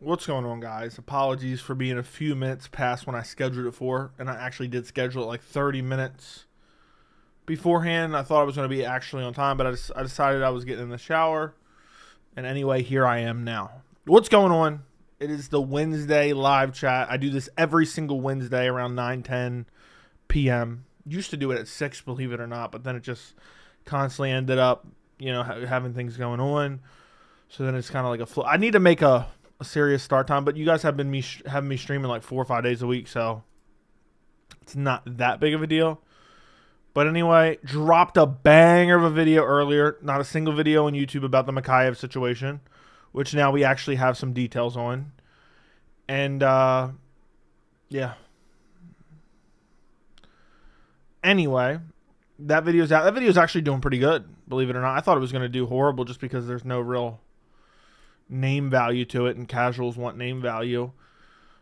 What's going on, guys? Apologies for being a few minutes past when I scheduled it for, and I actually did schedule it like 30 minutes beforehand. I thought I was going to be actually on time, but I decided I was getting in the shower, and anyway, here I am now. What's going on? It is the Wednesday live chat. I do this every single Wednesday around 9-10 p.m. Used to do it at 6, believe it or not, but then it just constantly ended up, having things going on. So then it's kind of like a flow. I need to make a serious start time, but you guys have been having me streaming like 4 or 5 days a week, so it's not that big of a deal. But anyway, dropped a banger of a video earlier. Not a single video on YouTube about the Mokaev situation, which now we actually have some details on. And yeah. Anyway, that video's out. That video's actually doing pretty good, believe it or not. I thought it was going to do horrible just because there's no real name value to it, and casuals want name value.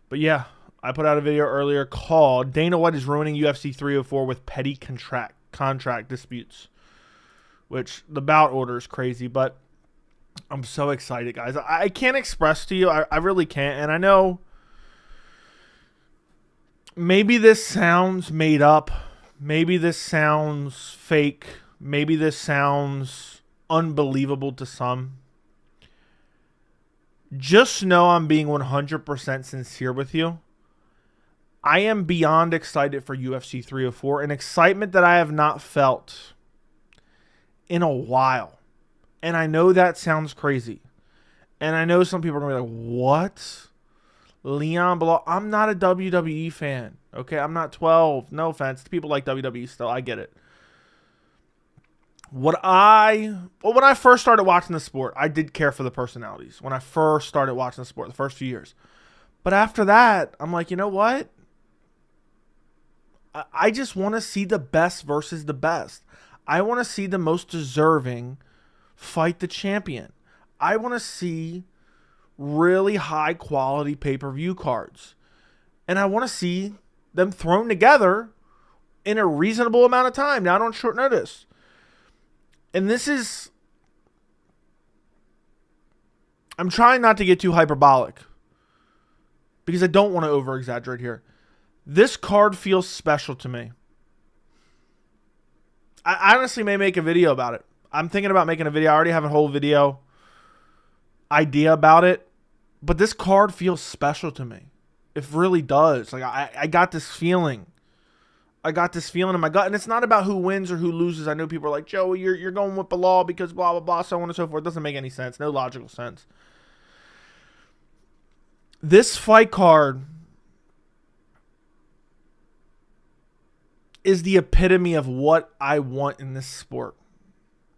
But yeah, I put out a video earlier called Dana White is ruining UFC 304 with petty contract disputes, which the bout order is crazy, but I'm so excited, guys. I can't express to you. I really can't. And I know maybe this sounds made up. Maybe this sounds fake. Maybe this sounds unbelievable to some. Just know I'm being 100% sincere with you. I am beyond excited for UFC 304, an excitement that I have not felt in a while. And I know that sounds crazy. And I know some people are going to be like, what? Leon Belal? I'm not a WWE fan. Okay, I'm not 12. No offense to people like WWE still. I get it. When I first started watching the sport, I did care for the personalities. When I first started watching the sport, the first few years. But after that, I'm like, you know what? I just want to see the best versus the best. I want to see the most deserving fight the champion. I want to see really high quality pay-per-view cards. And I want to see them thrown together in a reasonable amount of time, not on short notice. And this is, I'm trying not to get too hyperbolic because I don't want to over-exaggerate here. This card feels special to me. I honestly may make a video about it. I'm thinking about making a video. I already have a whole video idea about it. But this card feels special to me. It really does. Like I got this feeling. I got this feeling in my gut. And it's not about who wins or who loses. I know people are like, Joe, you're going with Belal because blah, blah, blah, so on and so forth. It doesn't make any sense. No logical sense. This fight card is the epitome of what I want in this sport.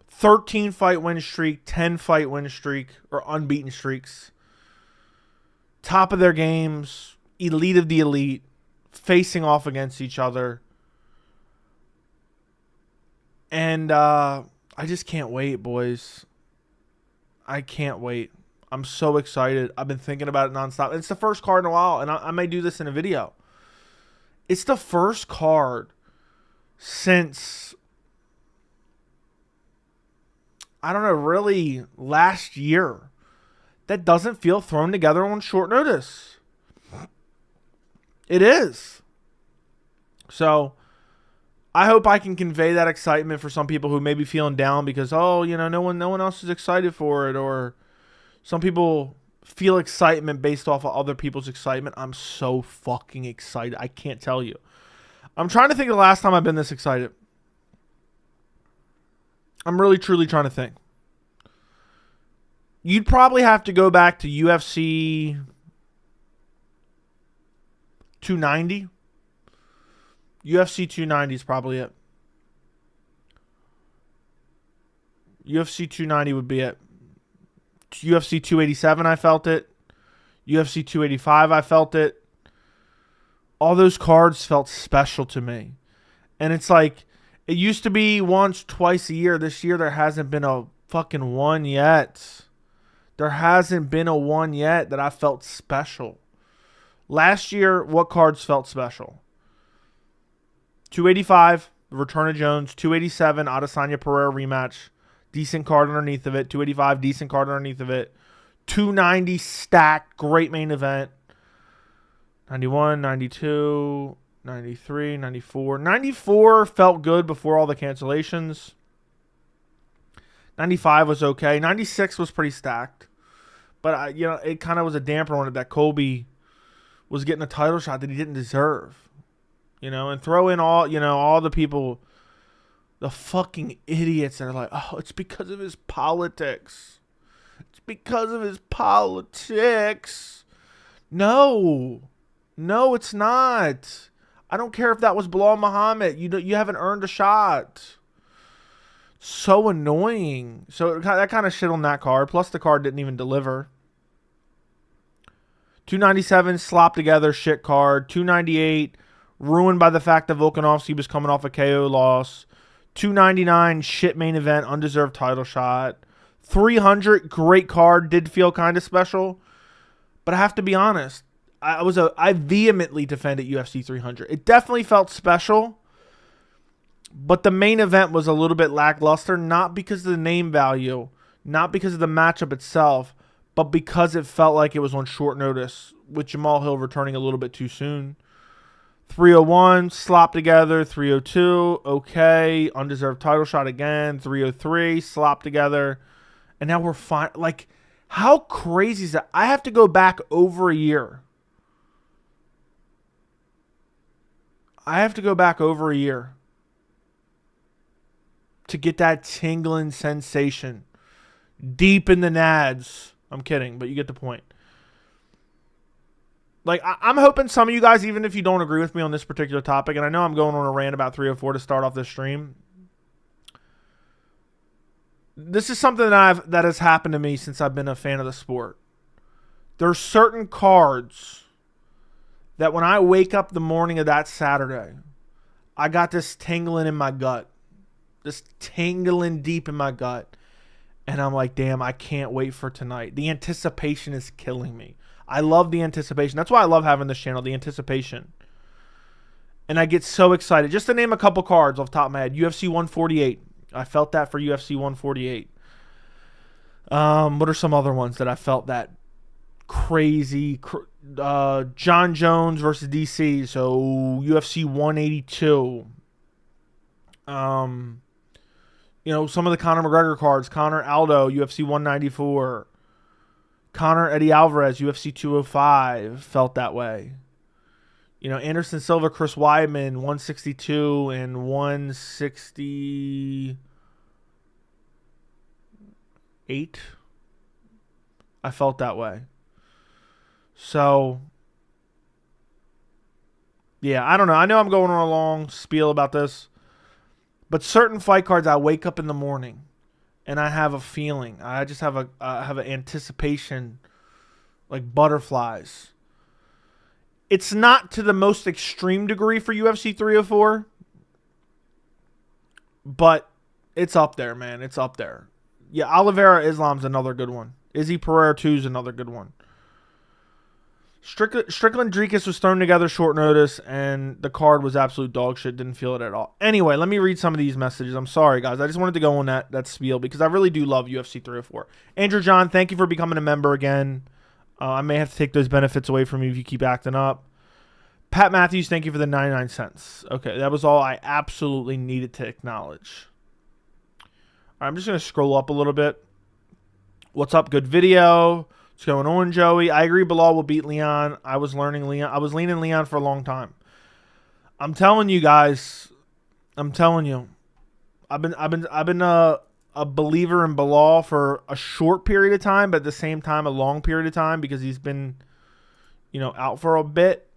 13 fight win streak, 10 fight win streak, or unbeaten streaks. Top of their games, elite of the elite, facing off against each other. And I just can't wait, boys. I can't wait. I'm so excited. I've been thinking about it nonstop. It's the first card in a while, and I may do this in a video. It's the first card since, I don't know, really last year that doesn't feel thrown together on short notice. It is. So I hope I can convey that excitement for some people who may be feeling down because, no one else is excited for it, or some people feel excitement based off of other people's excitement. I'm so fucking excited. I can't tell you. I'm trying to think of the last time I've been this excited. I'm really, truly trying to think. You'd probably have to go back to UFC 290. UFC 290 is probably it. UFC 290 would be it. UFC 287, I felt it. UFC 285, I felt it. All those cards felt special to me. And it's like, it used to be once, twice a year. This year, there hasn't been a fucking one yet. There hasn't been a one yet that I felt special. Last year, what cards felt special? 285, the return of Jones. 287, Adesanya Pereira rematch. Decent card underneath of it. 285, decent card underneath of it. 290 stacked. Great main event. 91, 92, 93, 94. 94 felt good before all the cancellations. 95 was okay. 96 was pretty stacked. But, it kind of was a damper on it that Colby was getting a title shot that he didn't deserve. And throw in all the people, the fucking idiots that are like, oh, it's because of his politics. It's because of his politics. No, it's not. I don't care if that was Belal Muhammad. You haven't earned a shot. So annoying. So that kind of shit on that card. Plus the card didn't even deliver. 297 slopped together shit card. 298 ruined by the fact that Volkanovski was coming off a KO loss. 299 shit main event, undeserved title shot. 300 great card, did feel kind of special. But I have to be honest, I vehemently defended UFC 300. It definitely felt special. But the main event was a little bit lackluster, not because of the name value, not because of the matchup itself, but because it felt like it was on short notice, with Jamal Hill returning a little bit too soon. 301, slopped together. 302, okay. Undeserved title shot again. 303, slopped together. And now we're fine. Like, how crazy is that? I have to go back over a year. To get that tingling sensation deep in the nads. I'm kidding, but you get the point. Like, I'm hoping some of you guys, even if you don't agree with me on this particular topic, and I know I'm going on a rant about 304 to start off this stream. This is something that has happened to me since I've been a fan of the sport. There's certain cards that when I wake up the morning of that Saturday, I got this tingling in my gut. This tingling deep in my gut. And I'm like, damn, I can't wait for tonight. The anticipation is killing me. I love the anticipation. That's why I love having this channel, the anticipation. And I get so excited. Just to name a couple cards off the top of my head. UFC 148. I felt that for UFC 148. What are some other ones that I felt that crazy? Jon Jones versus DC. So UFC 182. Some of the Conor McGregor cards. Conor Aldo, UFC 194. Conor Eddie Alvarez, UFC 205. Felt that way. Anderson Silva, Chris Weidman, 162 and 168. I felt that way. So, yeah, I don't know. I know I'm going on a long spiel about this. But certain fight cards, I wake up in the morning and I have a feeling. I just have an anticipation like butterflies. It's not to the most extreme degree for UFC 304, but it's up there, man. It's up there. Yeah, Oliveira Islam's another good one. Izzy Pereira 2 is another good one. Strickland Dricus was thrown together short notice, and the card was absolute dog shit. Didn't feel it at all. Anyway, let me read some of these messages. I'm sorry, guys. I just wanted to go on that spiel because I really do love UFC 304. Andrew John, thank you for becoming a member again. I may have to take those benefits away from you if you keep acting up. Pat Matthews, thank you for the 99 cents. Okay, that was all I absolutely needed to acknowledge. All right, I'm just going to scroll up a little bit. What's up? Good video. What's going on, Joey? I agree Belal will beat Leon. I was leaning Leon for a long time. I'm telling you guys. I'm telling you. I've been a believer in Belal for a short period of time, but at the same time a long period of time because he's been, out for a bit.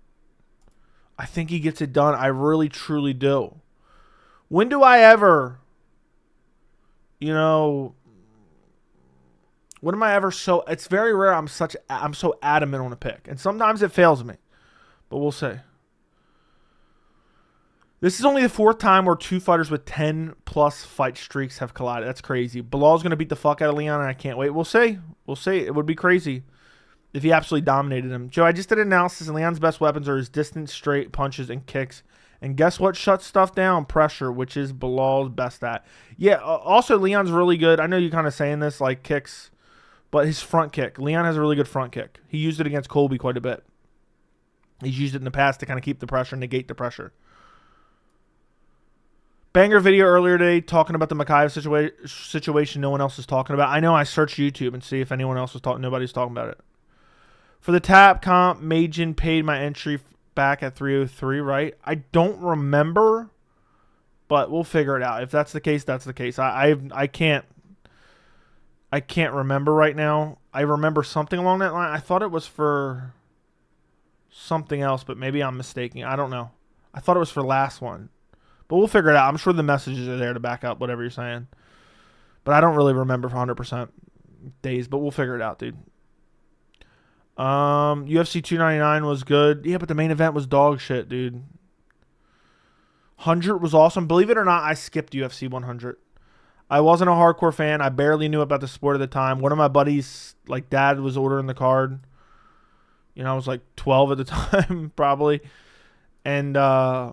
I think he gets it done. I really truly do. When do I ever, when am I ever so... It's very rare I'm so adamant on a pick. And sometimes it fails me. But we'll see. This is only the fourth time where two fighters with 10-plus fight streaks have collided. That's crazy. Belal's going to beat the fuck out of Leon, and I can't wait. We'll see. We'll see. It would be crazy if he absolutely dominated him. Joe, I just did an analysis, and Leon's best weapons are his distant, straight punches and kicks. And guess what shuts stuff down? Pressure, which is Belal's best at. Yeah, also, Leon's really good. I know you're kind of saying this, like kicks... But his front kick, Leon has a really good front kick. He used it against Colby quite a bit. He's used it in the past to kind of keep the pressure, negate the pressure. Banger video earlier today talking about the Mokaev situation no one else is talking about. I know I searched YouTube and see if anyone else was talking. Nobody's talking about it. For the tap comp, Majin paid my entry back at 303, right? I don't remember, but we'll figure it out. If that's the case, that's the case. I can't remember right now. I remember something along that line. I thought it was for something else, but maybe I'm mistaken. I don't know. I thought it was for last one. But we'll figure it out. I'm sure the messages are there to back up whatever you're saying. But I don't really remember for 100% days, but we'll figure it out, dude. UFC 299 was good. Yeah, but the main event was dog shit, dude. 100 was awesome. Believe it or not, I skipped UFC 100. I wasn't a hardcore fan. I barely knew about the sport at the time. One of my buddies, like dad, was ordering the card. You know, I was like 12 at the time, probably. And I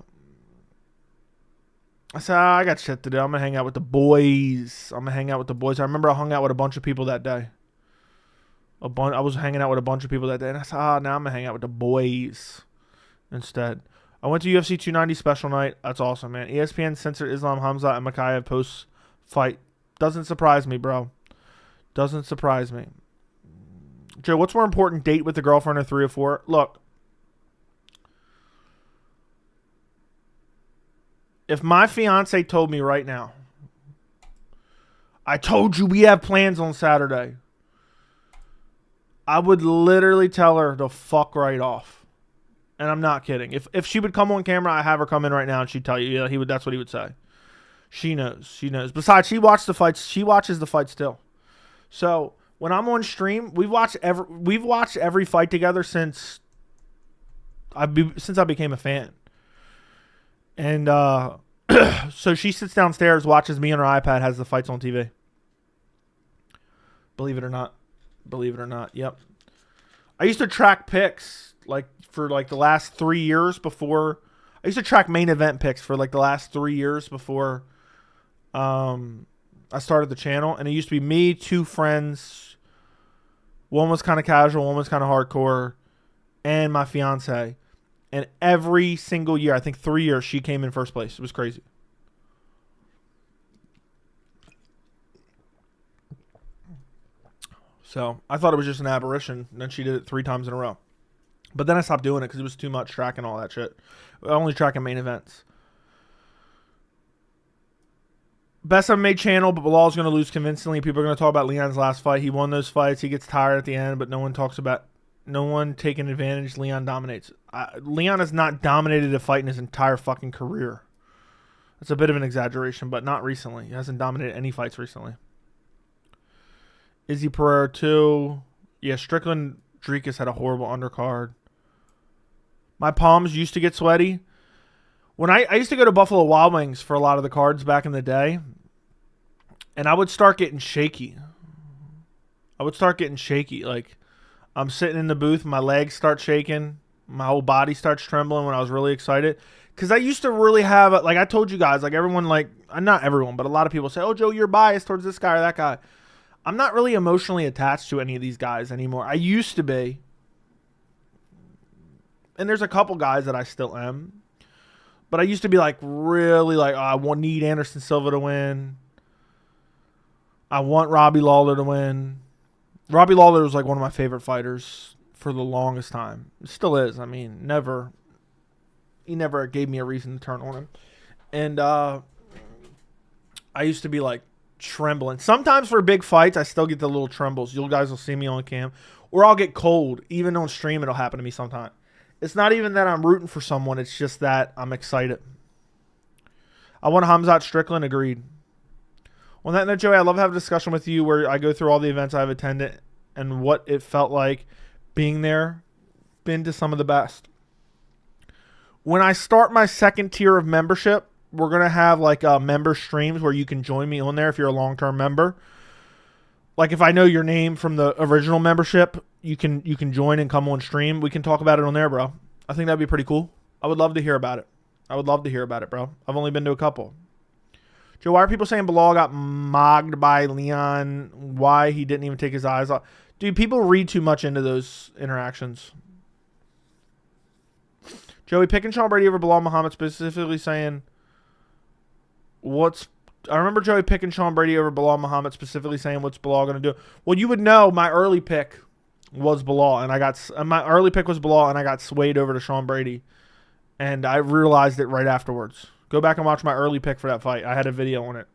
said, I got shit to do. I'm going to hang out with the boys. I remember I hung out with a bunch of people that day. I was hanging out with a bunch of people that day. And I said, now I'm going to hang out with the boys instead. I went to UFC 290 special night. That's awesome, man. ESPN censored Islam Hamzat and Mokaev post-fight. Doesn't surprise me, bro. Doesn't surprise me. Joe, what's more important, date with the girlfriend or 3 or 4? Look. If my fiance told me right now, I told you we have plans on Saturday, I would literally tell her to fuck right off. And I'm not kidding. If she would come on camera, I have her come in right now and she'd tell you, yeah, that's what he would say. She knows. She knows. Besides, she watched the fights. She watches the fight still. So when I'm on stream, we've watched every fight together since I became a fan. And so she sits downstairs, watches me on her iPad, has the fights on TV. Believe it or not. Yep. I used to track picks for the last 3 years before. I used to track main event picks for the last 3 years before I started the channel. And it used to be me, 2 friends. One was kind of casual, one was kind of hardcore, and my fiance. And every single year, I think 3 years, she came in first place. It was crazy. So I thought it was just an aberration. And then she did it 3 times in a row. But then I stopped doing it because it was too much tracking all that shit. Only tracking main events. Best MMA channel, but Belal's going to lose convincingly. People are going to talk about Leon's last fight. He won those fights. He gets tired at the end, but no one taking advantage. Leon dominates. Leon has not dominated a fight in his entire fucking career. That's a bit of an exaggeration, but not recently. He hasn't dominated any fights recently. Izzy Pereira too. Yeah, Strickland Dricus had a horrible undercard. My palms used to get sweaty. When I used to go to Buffalo Wild Wings for a lot of the cards back in the day, and I would start getting shaky. Like, I'm sitting in the booth, my legs start shaking, my whole body starts trembling when I was really excited. Because I used to really have, like I told you guys, like everyone, not everyone, but a lot of people say, oh, Joe, you're biased towards this guy or that guy. I'm not really emotionally attached to any of these guys anymore. I used to be. And there's a couple guys that I still am. But I used to be really oh, I need Anderson Silva to win. I want Robbie Lawler to win. Robbie Lawler was one of my favorite fighters for the longest time. It still is. I mean, he never gave me a reason to turn on him. And I used to be trembling. Sometimes for big fights, I still get the little trembles. You guys will see me on cam. Or I'll get cold. Even on stream, it'll happen to me sometime. It's not even that I'm rooting for someone. It's just that I'm excited. I want Hamzat Strickland. Agreed. On that note, Joey, I love having a discussion with you where I go through all the events I've attended and what it felt like being there. Been to some of the best. When I start my second tier of membership, we're going to have member streams where you can join me on there if you're a long-term member. If I know your name from the original membership, you can join and come on stream. We can talk about it on there, bro. I think that'd be pretty cool. I would love to hear about it. Bro. I've only been to a couple. Joe, why are people saying Belal got mogged by Leon? Why he didn't even take his eyes off? Dude, people read too much into those interactions. Joey, picking Sean Brady over Belal Muhammad, specifically saying I remember Joey picking Sean Brady over Belal Muhammad, specifically saying what's Belal going to do. Well, you would know my early pick was Belal, and my early pick was Belal, and I got swayed over to Sean Brady, and I realized it right afterwards. Go back and watch my early pick for that fight. I had a video on it.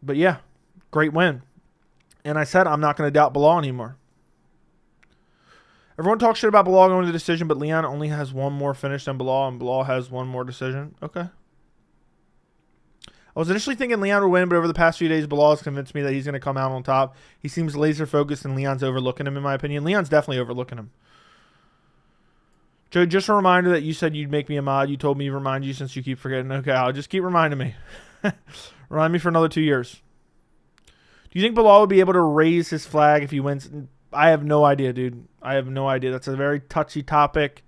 But yeah, great win. And I said I'm not going to doubt Belal anymore. Everyone talks shit about Belal going to the decision, but Leon only has one more finish than Belal, and Belal has one more decision. Okay. I was initially thinking Leon would win, but over the past few days, Belal has convinced me that he's going to come out on top. He seems laser focused, and Leon's overlooking him, in my opinion. Leon's definitely overlooking him. Joe, just a reminder that you said you'd make me a mod. You told me to remind you since you keep forgetting. Okay, I'll just keep reminding me. Remind me for another 2 years. Do you think Belal would be able to raise his flag if he wins? I have no idea, dude. I have no idea. That's a very touchy topic,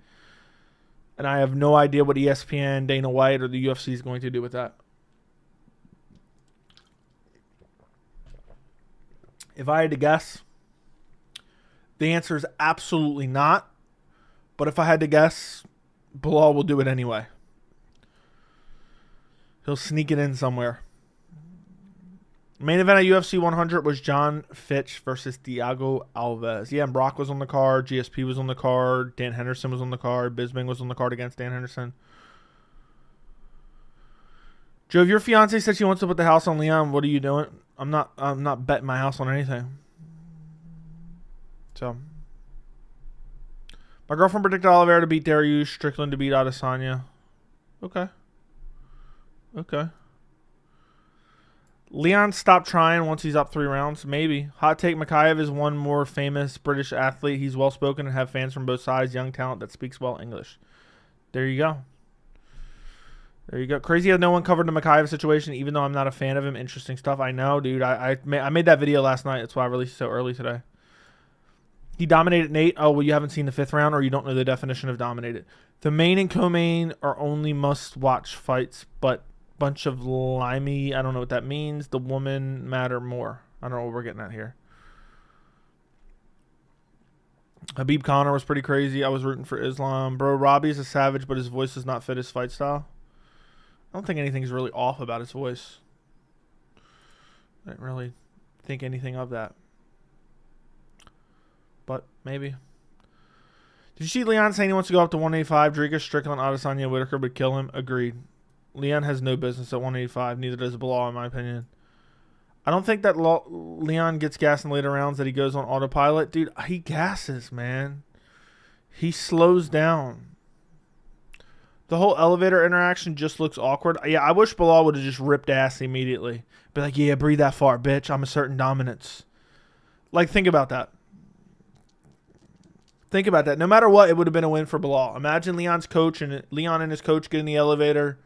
and I have no idea what ESPN, Dana White, or the UFC is going to do with that. If I had to guess, the answer is absolutely not. But if I had to guess, Belal will do it anyway. He'll sneak it in somewhere. Main event at UFC 100 was John Fitch versus Thiago Alves. Yeah, and Brock was on the card. GSP was on the card. Dan Henderson was on the card. Bisping was on the card against Dan Henderson. Joe, if your fiance said she wants to put the house on Leon, what are you doing? I'm not betting my house on anything. So, my girlfriend predicted Oliveira to beat Dariush, Strickland to beat Adesanya. Okay. Leon stopped trying once he's up 3 rounds. Maybe. Hot take, Mokaev is one more famous British athlete. He's well-spoken and have fans from both sides. Young talent that speaks well English. There you go. Crazy how no one covered the Mokaev situation, even though I'm not a fan of him. Interesting stuff. I know, dude. I made that video last night. That's why I released it so early today. He dominated Nate. Oh, well, you haven't seen the 5th round, or you don't know the definition of dominated. The main and co-main are only must-watch fights, but bunch of limey. I don't know what that means. The women matter more. I don't know what we're getting at here. Habib Connor was pretty crazy. I was rooting for Islam. Bro, Robbie's a savage, but his voice does not fit his fight style. I don't think anything's really off about his voice. I didn't really think anything of that. But maybe. Did you see Leon saying he wants to go up to 185? Dricus, Strickland, Adesanya, Whitaker would kill him. Agreed. Leon has no business at 185. Neither does Belal, in my opinion. I don't think that Leon gets gas in later rounds, that he goes on autopilot. Dude, he gasses, man. He slows down. The whole elevator interaction just looks awkward. Yeah, I wish Belal would have just ripped ass immediately. Be like, yeah, breathe that far, bitch. I'm asserting dominance. Like, think about that. Think about that. No matter what, it would have been a win for Belal. Imagine Leon's coach and Leon and his coach get in the elevator.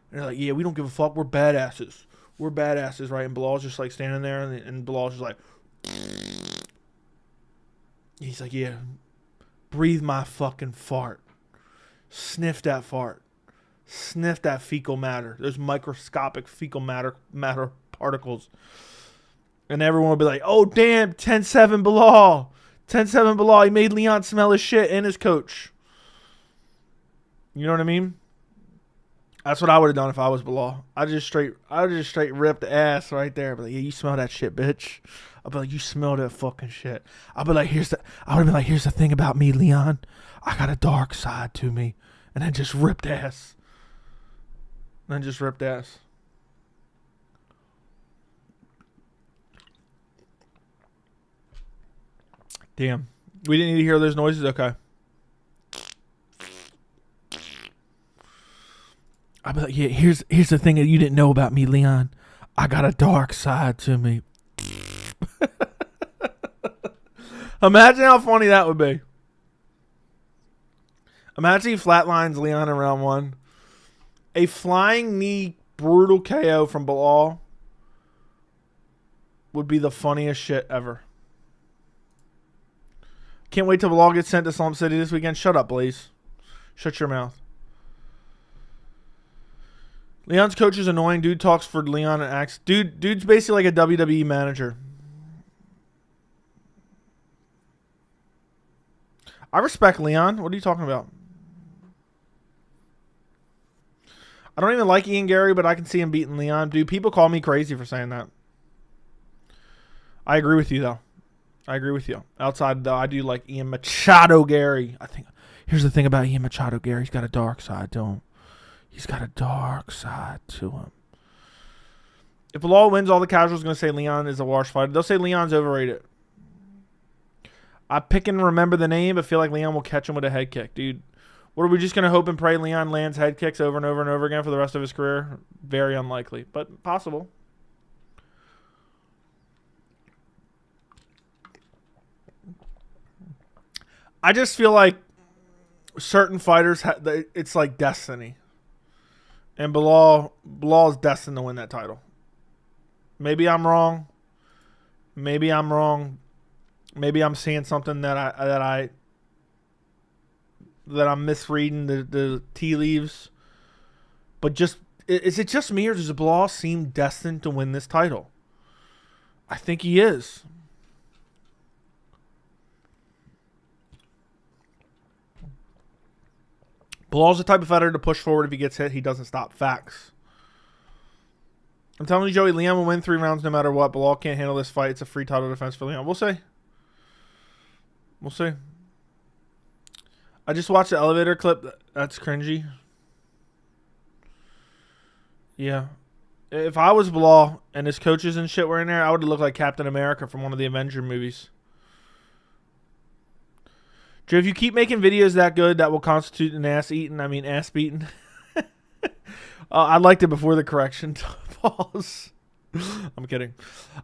And they're like, yeah, we don't give a fuck. We're badasses. We're badasses, right? And Bilal's just like standing there, and Bilal's just like, he's like, yeah, breathe my fucking fart. Sniff that fart. Sniff that fecal matter. There's microscopic fecal matter particles. And everyone will be like, oh, damn, 10-7 Belal. 10-7 Belal. He made Leon smell his shit and his coach. You know what I mean? That's what I would have done if I was Belal. I would just straight rip the ass right there. But like, yeah, you smell that shit, bitch. I'd be like, you smell that fucking shit. I would be like, here's the thing about me, Leon. I got a dark side to me. And then just ripped ass. Damn. We didn't need to hear those noises? Okay. I'd be like, yeah, here's the thing that you didn't know about me, Leon. I got a dark side to me. Imagine how funny that would be. Imagine he flatlines Leon in round 1. A flying knee brutal KO from Belal would be the funniest shit ever. Can't wait till Belal gets sent to Slump City this weekend. Shut up, Blaze. Shut your mouth. Leon's coach is annoying. Dude talks for Leon and acts. Dude's basically like a WWE manager. I respect Leon. What are you talking about? I don't even like Ian Gary, but I can see him beating Leon. Dude, people call me crazy for saying that. I agree with you, though. I agree with you. Outside, though, I do like Ian Machado Gary. I think here's the thing about Ian Machado Gary. He's got a dark side to him. He's got a dark side to him. If Belal wins, all the casuals are going to say Leon is a wash fighter. They'll say Leon's overrated. I pick and remember the name, but feel like Leon will catch him with a head kick. Dude, what are we just going to hope and pray Leon lands head kicks over and over and over again for the rest of his career? Very unlikely, but possible. I just feel like certain fighters, it's like destiny. And Belal is destined to win that title. Maybe I'm wrong. Maybe I'm seeing something that I'm misreading the tea leaves. But is it just me, or does Belal seem destined to win this title? I think he is. Belal's the type of fighter to push forward. If he gets hit, he doesn't stop. Facts. I'm telling you, Joey, Leon will win 3 rounds no matter what. Belal can't handle this fight. It's a free title defense for Leon. We'll see. We'll see. I just watched the elevator clip. That's cringy. Yeah. If I was Belal and his coaches and shit were in there, I would look like Captain America from one of the Avenger movies. Joe, if you keep making videos that good, that will constitute an ass beating. I liked it before the correction. Pause. I'm kidding.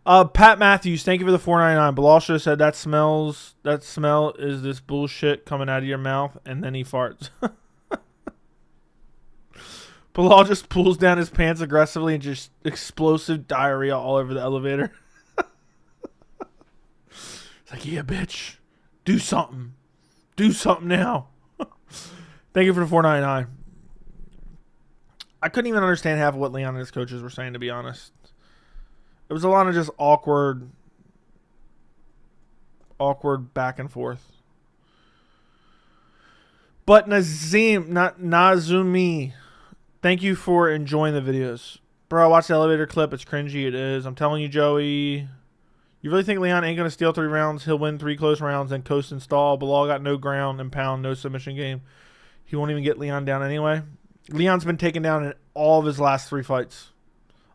Pat Matthews, thank you for the $4.99. Belal should have said that smell is this bullshit coming out of your mouth, and then he farts. Belal just pulls down his pants aggressively and just explosive diarrhea all over the elevator. It's like, yeah, bitch. Do something. Do something now. Thank you for the $4.99. I couldn't even understand half of what Leon and his coaches were saying, to be honest. It was a lot of just awkward back and forth. But Nazumi, thank you for enjoying the videos. Bro, I watched the elevator clip. It's cringy. It is. I'm telling you, Joey. You really think Leon ain't going to steal 3 rounds? He'll win 3 close rounds and coast and stall. Belal got no ground and pound, no submission game. He won't even get Leon down anyway. Leon's been taken down in all of his last 3 fights.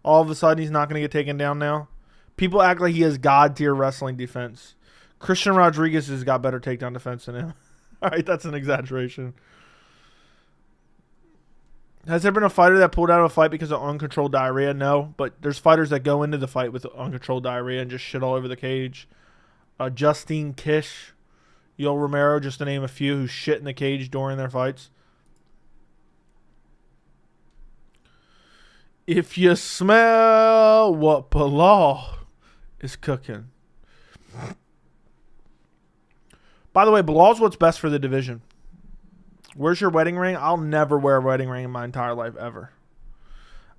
All of a sudden, he's not going to get taken down now. People act like he has God-tier wrestling defense. Christian Rodriguez has got better takedown defense than him. All right, that's an exaggeration. Has there been a fighter that pulled out of a fight because of uncontrolled diarrhea? No, but there's fighters that go into the fight with uncontrolled diarrhea and just shit all over the cage. Justine Kish, Yoel Romero, just to name a few, who shit in the cage during their fights. If you smell what Belal is cooking. By the way, Belal's what's best for the division. Where's your wedding ring? I'll never wear a wedding ring in my entire life, ever.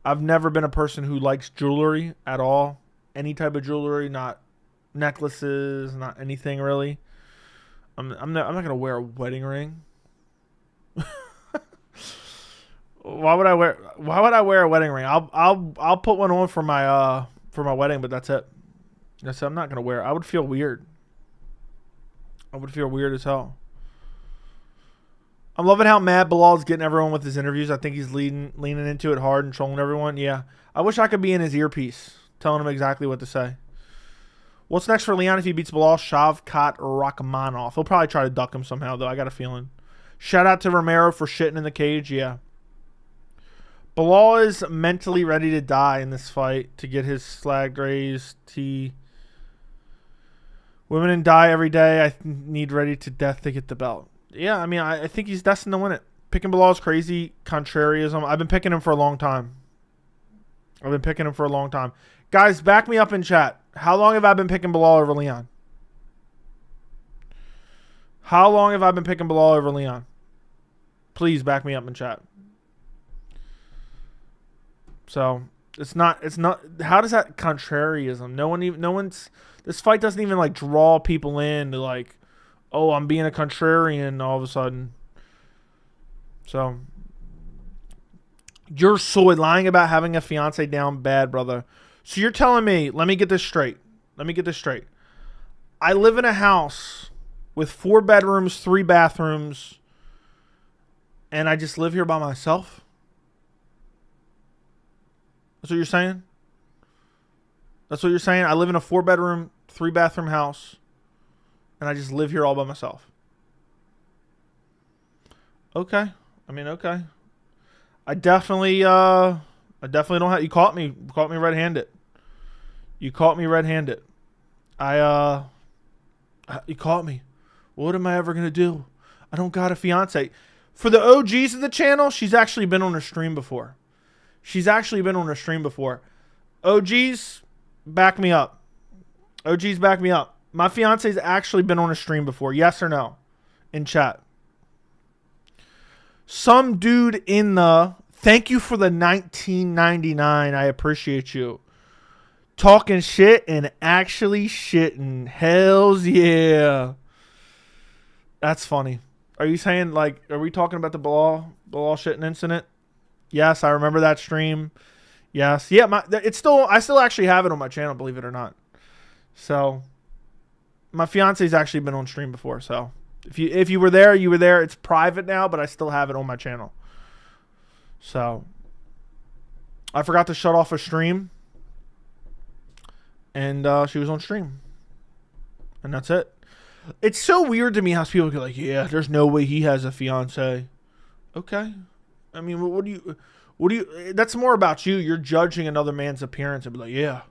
I've never been a person who likes jewelry at all. Any type of jewelry, not necklaces, not anything really. I'm not going to wear a wedding ring. Why would I wear a wedding ring? I'll put one on for my wedding, but that's it. I'm not going to wear it. I would feel weird. I would feel weird as hell. I'm loving how mad Belal's getting everyone with his interviews. I think he's leaning into it hard and trolling everyone. Yeah. I wish I could be in his earpiece, telling him exactly what to say. What's next for Leon if he beats Belal? Shavkat Rakhmonov. He'll probably try to duck him somehow, though. I got a feeling. Shout out to Romero for shitting in the cage. Yeah. Belal is mentally ready to die in this fight to get his slag raised. Women die every day. I need ready to death to get the belt. Yeah, I mean, I think he's destined to win it. Picking Belal is crazy. Contrarianism. I've been picking him for a long time. Guys, back me up in chat. How long have I been picking Belal over Leon? Please back me up in chat. So it's not. How does that contrarianism? This fight doesn't even like draw people in to like, oh, I'm being a contrarian all of a sudden. So you're lying about having a fiance down bad, brother. So you're telling me, let me get this straight. I live in a house with 4 bedrooms, 3 bathrooms, and I just live here by myself? That's what you're saying? I live in a 4-bedroom, 3-bathroom house, and I just live here all by myself. Okay. Okay. I definitely don't have. You caught me red-handed. You caught me. What am I ever gonna do? I don't got a fiance. For the OGs of the channel, she's actually been on her stream before. OGs, back me up. My fiance's actually been on a stream before. Yes or no? In chat. Some dude in the... Thank you for the $19.99. I appreciate you. Talking shit and actually shitting. Hells yeah. That's funny. Are you saying, like, are we talking about the Belal shitting incident? Yes, I remember that stream. Yes. Yeah, I still actually have it on my channel, believe it or not. So, my fiance's actually been on stream before, so... If you were there, you were there. It's private now, but I still have it on my channel. So, I forgot to shut off a stream. And she was on stream. And that's it. It's so weird to me how people go like, yeah, there's no way he has a fiance. Okay. I mean, what do you, that's more about you. You're judging another man's appearance and be like, yeah.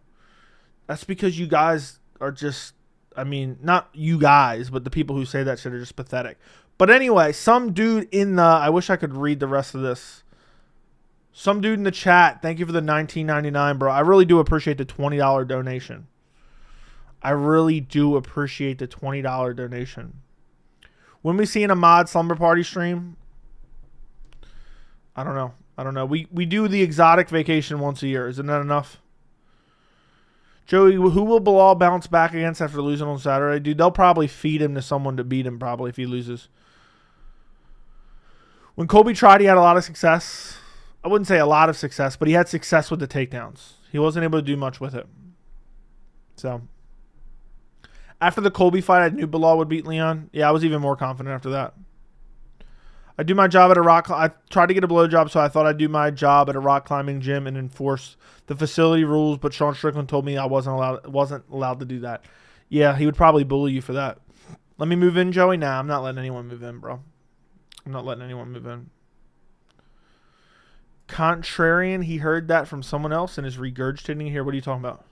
That's because you guys are just, I mean, not you guys, but the people who say that shit are just pathetic. But anyway, some dude in the... I wish I could read the rest of this. Some dude in the chat, thank you for the $19.99, bro. I really do appreciate the $20 donation. When we see in a mod slumber party stream? I don't know. We do the exotic vacation once a year. Isn't that enough? Joey, who will Belal bounce back against after losing on Saturday? Dude, they'll probably feed him to someone to beat him probably if he loses. When Colby tried, he had a lot of success. I wouldn't say a lot of success, but he had success with the takedowns. He wasn't able to do much with it. So, after the Colby fight, I knew Belal would beat Leon. Yeah, I was even more confident after that. I do my job at a rock. I tried to get a blowjob, so I thought I'd do my job at a rock climbing gym and enforce the facility rules. But Sean Strickland told me I wasn't allowed to do that. Yeah, he would probably bully you for that. Let me move in, Joey. Nah, I'm not letting anyone move in, bro. I'm not letting anyone move in. Contrarian, he heard that from someone else and is regurgitating here. What are you talking about?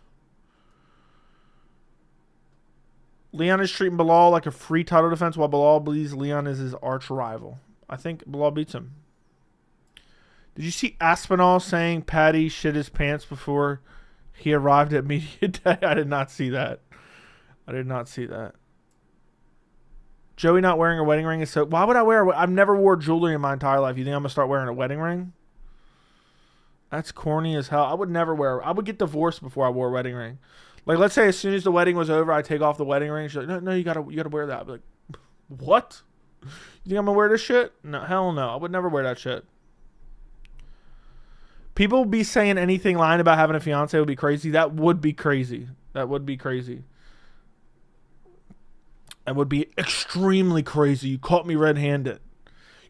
Leon is treating Belal like a free title defense while Belal believes Leon is his arch rival. I think Belal beats him. Did you see Aspinall saying Patty shit his pants before he arrived at media day? I did not see that. Joey not wearing a wedding ring is so... Why would I wear... I've never wore jewelry in my entire life. You think I'm going to start wearing a wedding ring? That's corny as hell. I would never wear... I would get divorced before I wore a wedding ring. Like, let's say as soon as the wedding was over, I take off the wedding ring. She's like, no, you gotta wear that. I'd be like, what? You think I'm gonna wear this shit? No, hell no. I would never wear that shit. People be saying anything, lying about having a fiance would be crazy. That would be crazy. That would be extremely crazy. You caught me red-handed.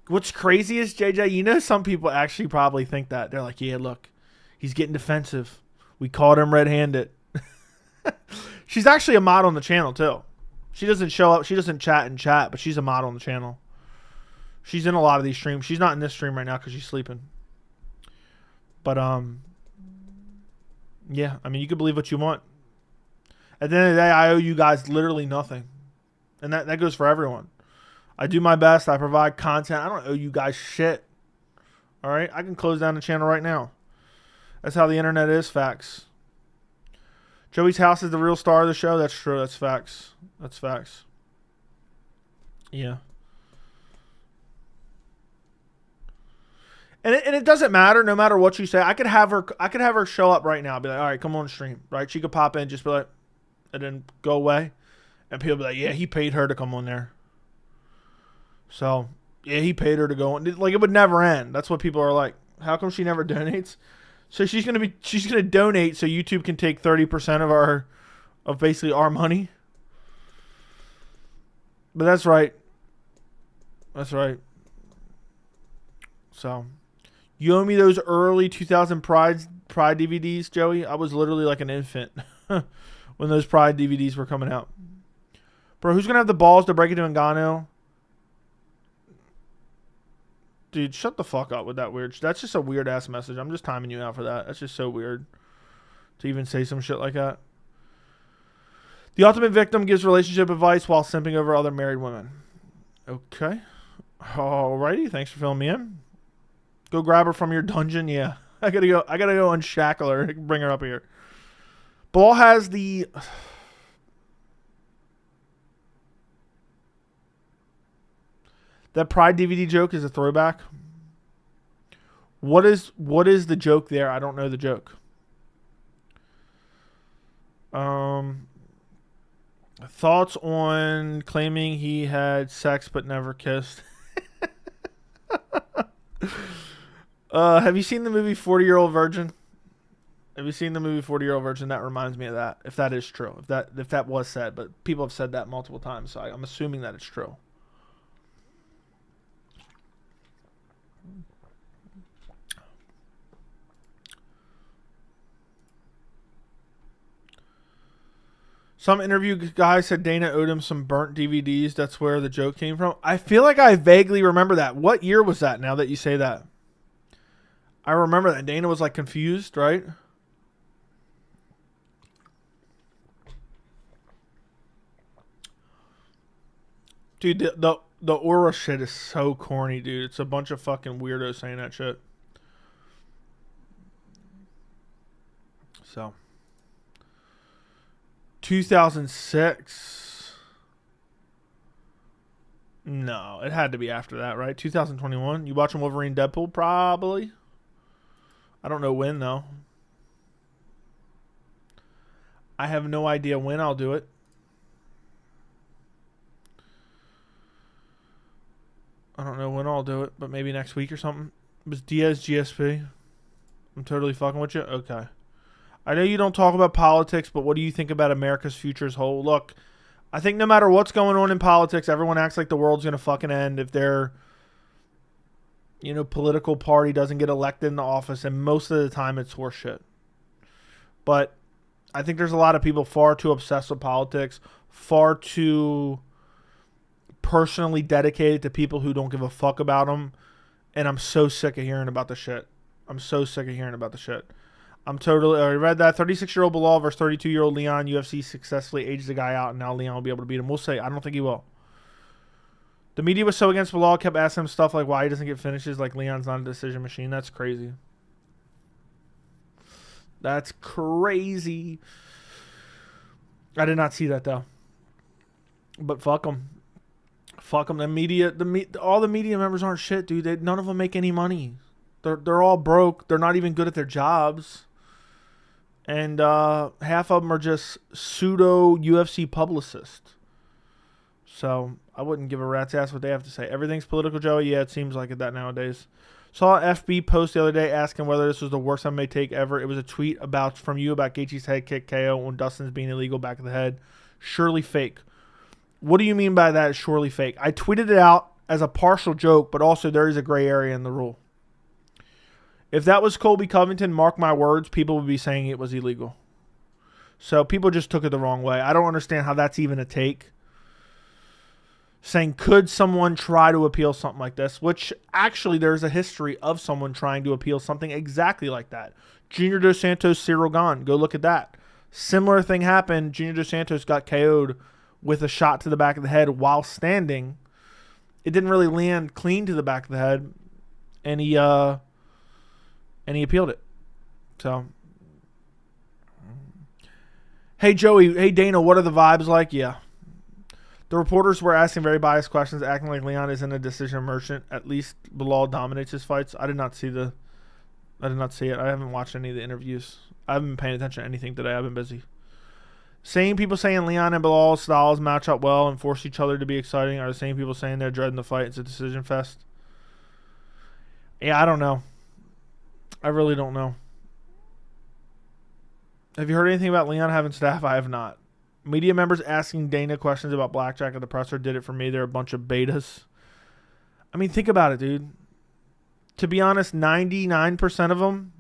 What's crazy is, JJ, you know some people actually probably think that. They're like, yeah, look, he's getting defensive. We caught him red-handed. She's actually a mod on the channel, too. She doesn't show up. She doesn't chat in chat, but she's a mod on the channel. She's in a lot of these streams. She's not in this stream right now because she's sleeping. But, yeah, I mean, you can believe what you want. At the end of the day, I owe you guys literally nothing. And that goes for everyone. I do my best. I provide content. I don't owe you guys shit. All right? I can close down the channel right now. That's how the internet is. Facts. Joey's house is the real star of the show. That's true. That's facts. That's facts. Yeah. And it doesn't matter. No matter what you say, I could have her show up right now. Be like, all right, come on stream. Right? She could pop in, just be like, and then go away. And people be like, yeah, he paid her to come on there. So, yeah, he paid her to go on. Like, it would never end. That's what people are like. How come she never donates? So she's gonna donate so YouTube can take 30% of basically our money. But that's right. That's right. So, you owe me those early 2000 Pride DVDs, Joey. I was literally like an infant when those Pride DVDs were coming out. Bro, who's going to have the balls to break it to Ngannou? Dude, shut the fuck up with that weird shit. That's just a weird-ass message. I'm just timing you out for that. That's just so weird to even say some shit like that. The ultimate victim gives relationship advice while simping over other married women. Okay. Alrighty. Thanks for filling me in. Go grab her from your dungeon. Yeah. I gotta go unshackle her and bring her up here. Belal has the... That Pride DVD joke is a throwback. What is the joke there? I don't know the joke. Thoughts on claiming he had sex but never kissed? Have you seen the movie 40-Year-Old Virgin? Have you seen the movie 40-Year-Old Virgin? That reminds me of that. If that is true. If that was said. But people have said that multiple times. So I'm assuming that it's true. Some interview guy said Dana owed him some burnt DVDs. That's where the joke came from. I feel like I vaguely remember that. What year was that now that you say that? I remember that. Dana was like confused, right? Dude, the aura shit is so corny, dude. It's a bunch of fucking weirdos saying that shit. So... 2006. No, it had to be after that, right? 2021. You watching Wolverine Deadpool? Probably. I don't know when, though. I have no idea when I'll do it. I don't know when I'll do it, but maybe next week or something. It was Diaz GSP. I'm totally fucking with you? Okay. I know you don't talk about politics, but what do you think about America's future as a whole? Look, I think no matter what's going on in politics, everyone acts like the world's going to fucking end if their, political party doesn't get elected in the office, and most of the time it's horseshit. But I think there's a lot of people far too obsessed with politics, far too personally dedicated to people who don't give a fuck about them, and I'm so sick of hearing about the shit. I read that 36-year-old Belal versus 32-year-old Leon. UFC successfully aged the guy out, and now Leon will be able to beat him. We'll say. I don't think he will. The media was so against Belal, kept asking him stuff like why he doesn't get finishes, like Leon's not a decision machine. That's crazy. That's crazy. I did not see that, though. But fuck them. Fuck them. All the media members aren't shit, dude. None of them make any money. They're all broke. They're not even good at their jobs. And half of them are just pseudo UFC publicists. So I wouldn't give a rat's ass what they have to say. Everything's political, Joey. Yeah, it seems like it that nowadays. Saw an FB post the other day asking whether this was the worst MMA take ever. It was a tweet from you about Gaethje's head kick KO when Dustin's being illegal back of the head. Surely fake. What do you mean by that? Surely fake. I tweeted it out as a partial joke, but also there is a gray area in the rule. If that was Colby Covington, mark my words, people would be saying it was illegal. So people just took it the wrong way. I don't understand how that's even a take. Saying, could someone try to appeal something like this? Which, actually, there's a history of someone trying to appeal something exactly like that. Junior Dos Santos, Cyril Gane. Go look at that. Similar thing happened. Junior Dos Santos got KO'd with a shot to the back of the head while standing. It didn't really land clean to the back of the head. And he appealed it. So, hey, Joey. Hey, Dana, what are the vibes like? Yeah. The reporters were asking very biased questions, acting like Leon isn't a decision merchant. At least Belal dominates his fights. I did not see it. I haven't watched any of the interviews. I haven't been paying attention to anything today. I've been busy. People saying Leon and Belal's styles match up well and force each other to be exciting are the same people saying they're dreading the fight. It's a decision fest. Yeah, I don't know. I really don't know. Have you heard anything about Leon having staff? I have not. Media members asking Dana questions about blackjack at the presser did it for me. They're a bunch of betas. I mean, think about it, dude. To be honest, 99% of them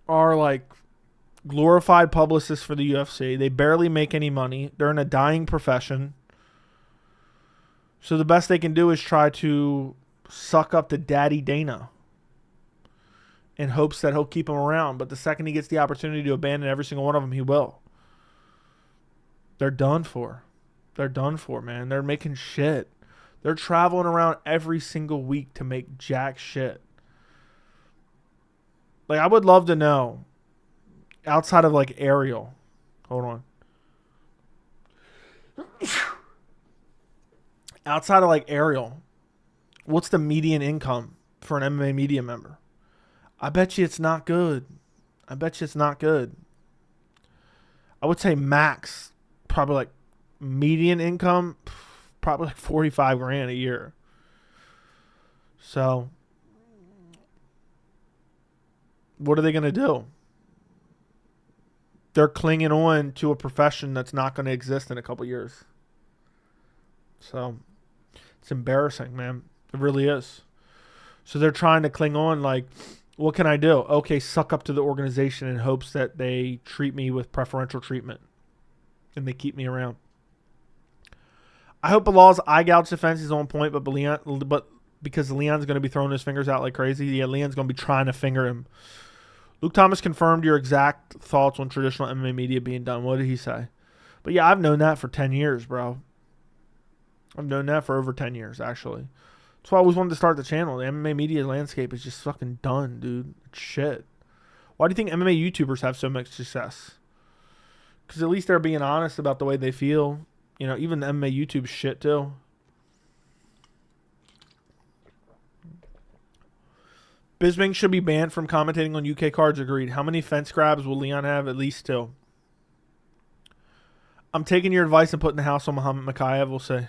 are like glorified publicists for the UFC. They barely make any money. They're in a dying profession. So the best they can do is try to suck up to Daddy Dana in hopes that he'll keep him around. But the second he gets the opportunity to abandon every single one of them, he will. They're done for. They're done for, man. They're making shit. They're traveling around every single week to make jack shit. Like, I would love to know, outside of, like, Ariel. Hold on. Outside of, like, Ariel, what's the median income for an MMA media member? I bet you it's not good. I would say max, probably like median income, probably like 45 grand a year. So, what are they going to do? They're clinging on to a profession that's not going to exist in a couple years. So, it's embarrassing, man. It really is. So, they're trying to cling on like, what can I do? Okay, suck up to the organization in hopes that they treat me with preferential treatment and they keep me around. I hope Belal's eye gouge defense is on point, but because Leon's going to be throwing his fingers out like crazy, yeah, Leon's going to be trying to finger him. Luke Thomas confirmed your exact thoughts on traditional MMA media being done. What did he say? But yeah, I've known that for 10 years, bro. I've known that for over 10 years, actually. That's why I always wanted to start the channel. The MMA media landscape is just fucking done, dude. It's shit. Why do you think MMA YouTubers have so much success? Because at least they're being honest about the way they feel. You know, even the MMA YouTube shit, too. Bisping should be banned from commentating on UK cards. Agreed. How many fence grabs will Leon have? At least 2. I'm taking your advice and putting the house on Muhammad Mokaev, we'll say.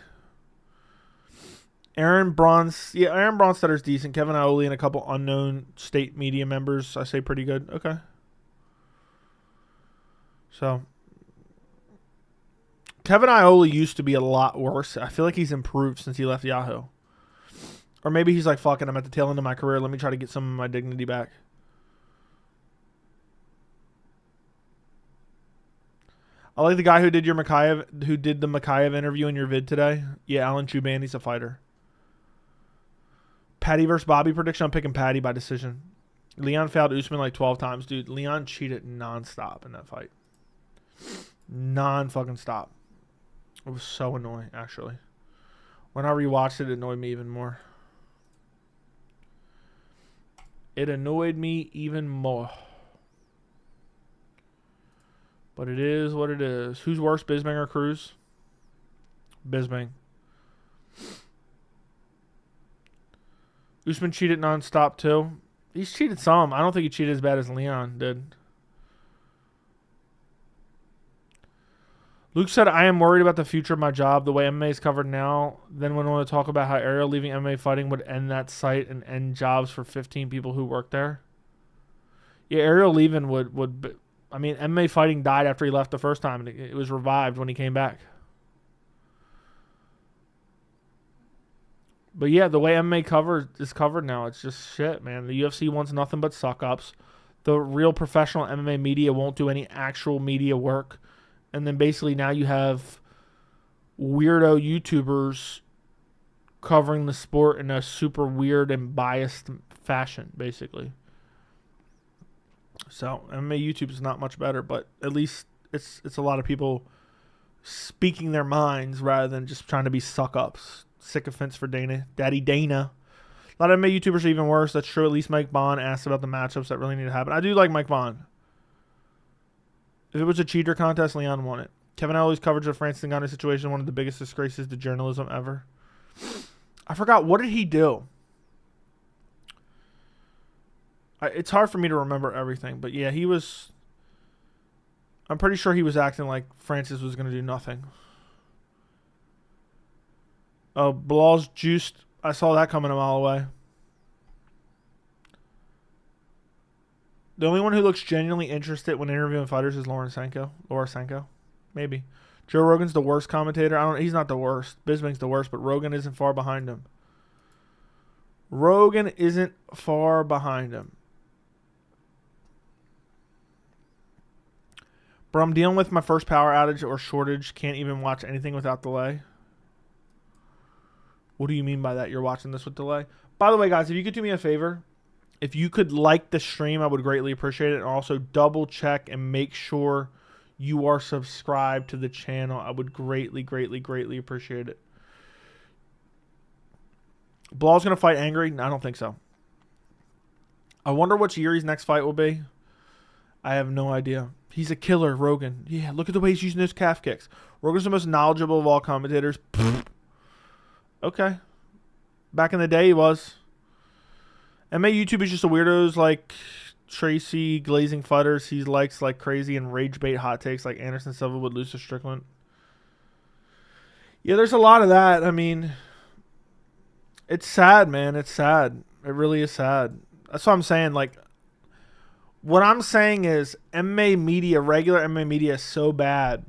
Aaron Bronstedter's decent. Kevin Iole and a couple unknown state media members, I say pretty good. Okay. So, Kevin Iole used to be a lot worse. I feel like he's improved since he left Yahoo. Or maybe he's like, fuck it, I'm at the tail end of my career. Let me try to get some of my dignity back. I like the guy who did the Mokaev interview in your vid today. Yeah, Alan Chuban, he's a fighter. Patty versus Bobby prediction. I'm picking Patty by decision. Leon failed Usman like 12 times. Dude, Leon cheated nonstop in that fight. Non-fucking stop. It was so annoying, actually. When I rewatched it, it annoyed me even more. It annoyed me even more. But it is what it is. Who's worse, Bisping or Cruz? Bisping. Usman cheated nonstop too. He's cheated some. I don't think he cheated as bad as Leon did. Luke said, I am worried about the future of my job. The way MMA is covered now. Then went on to talk about how Ariel leaving MMA fighting would end that site and end jobs for 15 people who work there. Yeah, Ariel leaving would I mean, MMA fighting died after he left the first time. And it was revived when he came back. But yeah, the way MMA is covered now, it's just shit, man. The UFC wants nothing but suck-ups. The real professional MMA media won't do any actual media work. And then basically now you have weirdo YouTubers covering the sport in a super weird and biased fashion, basically. So MMA YouTube is not much better, but at least it's a lot of people speaking their minds rather than just trying to be suck-ups. Sycophants for Dana. Daddy Dana. A lot of MMA YouTubers are even worse. That's true. At least Mike Bond asked about the matchups that really need to happen. I do like Mike Bond. If it was a cheater contest, Leon won it. Kevin Ellio's coverage of the Francis Ngannou situation, one of the biggest disgraces to journalism ever. I forgot. What did he do? It's hard for me to remember everything. But yeah, he was... I'm pretty sure he was acting like Francis was going to do nothing. Oh, Bilal's juiced. I saw that coming a mile away. The only one who looks genuinely interested when interviewing fighters is Laura Sanko. Maybe. Joe Rogan's the worst commentator. He's not the worst. Bisping's the worst, but Rogan isn't far behind him. Bro, I'm dealing with my first power outage or shortage. Can't even watch anything without delay. What do you mean by that? You're watching this with delay? By the way, guys, if you could do me a favor, if you could like the stream, I would greatly appreciate it. And also double check and make sure you are subscribed to the channel. I would greatly, greatly, greatly appreciate it. Bilal's going to fight Angry? No, I don't think so. I wonder what Yuri's next fight will be. I have no idea. He's a killer, Rogan. Yeah, look at the way he's using those calf kicks. Rogan's the most knowledgeable of all commentators. Okay. Back in the day, he was. MA YouTube is just a weirdos like Tracy, glazing fighters he likes like crazy, and rage bait hot takes like Anderson Silva would lose to Strickland. Yeah, there's a lot of that. I mean, it's sad, man. It's sad. It really is sad. That's what I'm saying. Like, what I'm saying is MMA media, regular MMA media is so bad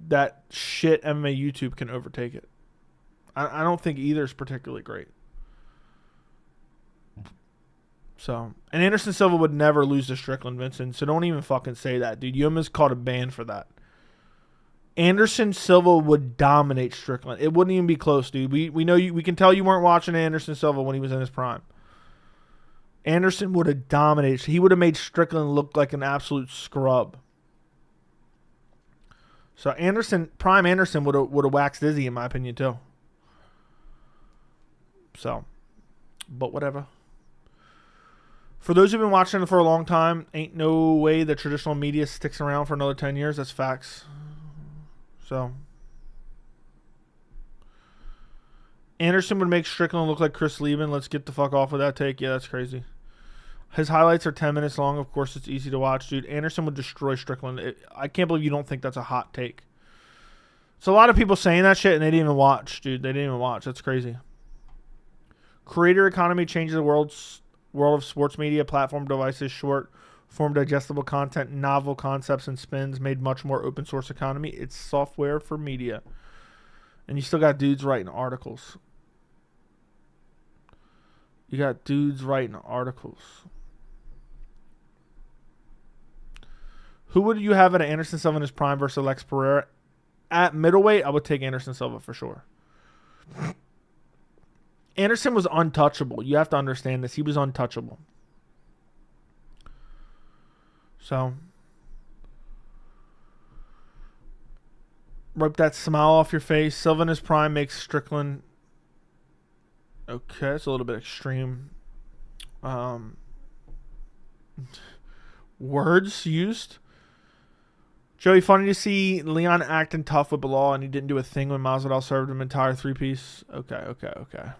that shit MMA YouTube can overtake it. I don't think either is particularly great. So, and Anderson Silva would never lose to Strickland, Vincent. So don't even fucking say that, dude. You almost caught a ban for that. Anderson Silva would dominate Strickland. It wouldn't even be close, dude. We know you. We can tell you weren't watching Anderson Silva when he was in his prime. Anderson would have dominated. He would have made Strickland look like an absolute scrub. So prime Anderson would have waxed Izzy, in my opinion, too. So, but whatever. For those who've been watching it for a long time, ain't no way the traditional media sticks around for another 10 years. That's facts. So, Anderson would make Strickland look like Chris Lieben. Let's get the fuck off with that take. Yeah, that's crazy. His highlights are 10 minutes long. Of course, it's easy to watch, dude. Anderson would destroy Strickland. I can't believe you don't think that's a hot take. So, a lot of people saying that shit, and they didn't even watch, dude. They didn't even watch. That's crazy. Creator economy changes the world of sports media. Platform devices, short form digestible content, novel concepts and spins made much more open source economy. It's software for media. And you still got dudes writing articles. You got dudes writing articles. Who would you have at Anderson Silva in his prime versus Alex Pereira? At middleweight, I would take Anderson Silva for sure. Anderson was untouchable. You have to understand this. He was untouchable. So, wipe that smile off your face. Silva in his prime makes Strickland. Okay, it's a little bit extreme. Words used. Joey, funny to see Leon acting tough with Belal, and he didn't do a thing when Masvidal served him entire three-piece. Okay.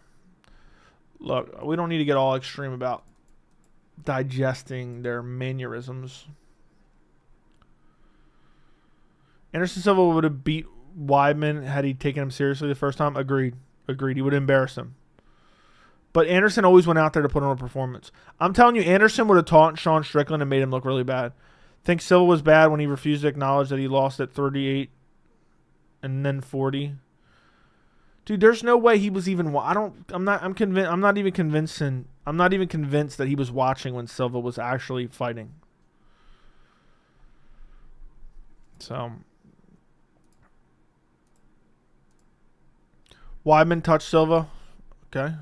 Look, we don't need to get all extreme about digesting their mannerisms. Anderson Silva would have beat Weidman had he taken him seriously the first time. Agreed. He would embarrass him. But Anderson always went out there to put on a performance. I'm telling you, Anderson would have taught Sean Strickland and made him look really bad. Think Silva was bad when he refused to acknowledge that he lost at 38 and then 40. Dude, there's no way he was even. I'm not even convinced that he was watching when Silva was actually fighting. So, Weidman touched Silva. Okay.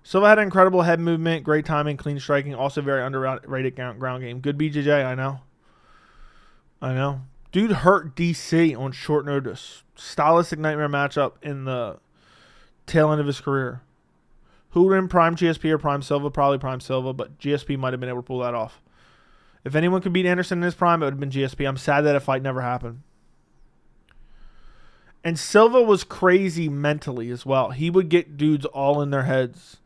Silva had an incredible head movement, great timing, clean striking, also very underrated ground game. Good BJJ, I know. Dude hurt DC on short notice. Stylistic nightmare matchup in the tail end of his career. Who would win, Prime GSP or Prime Silva? Probably Prime Silva, but GSP might have been able to pull that off. If anyone could beat Anderson in his prime, it would have been GSP. I'm sad that fight never happened. And Silva was crazy mentally as well. He would get dudes all in their heads.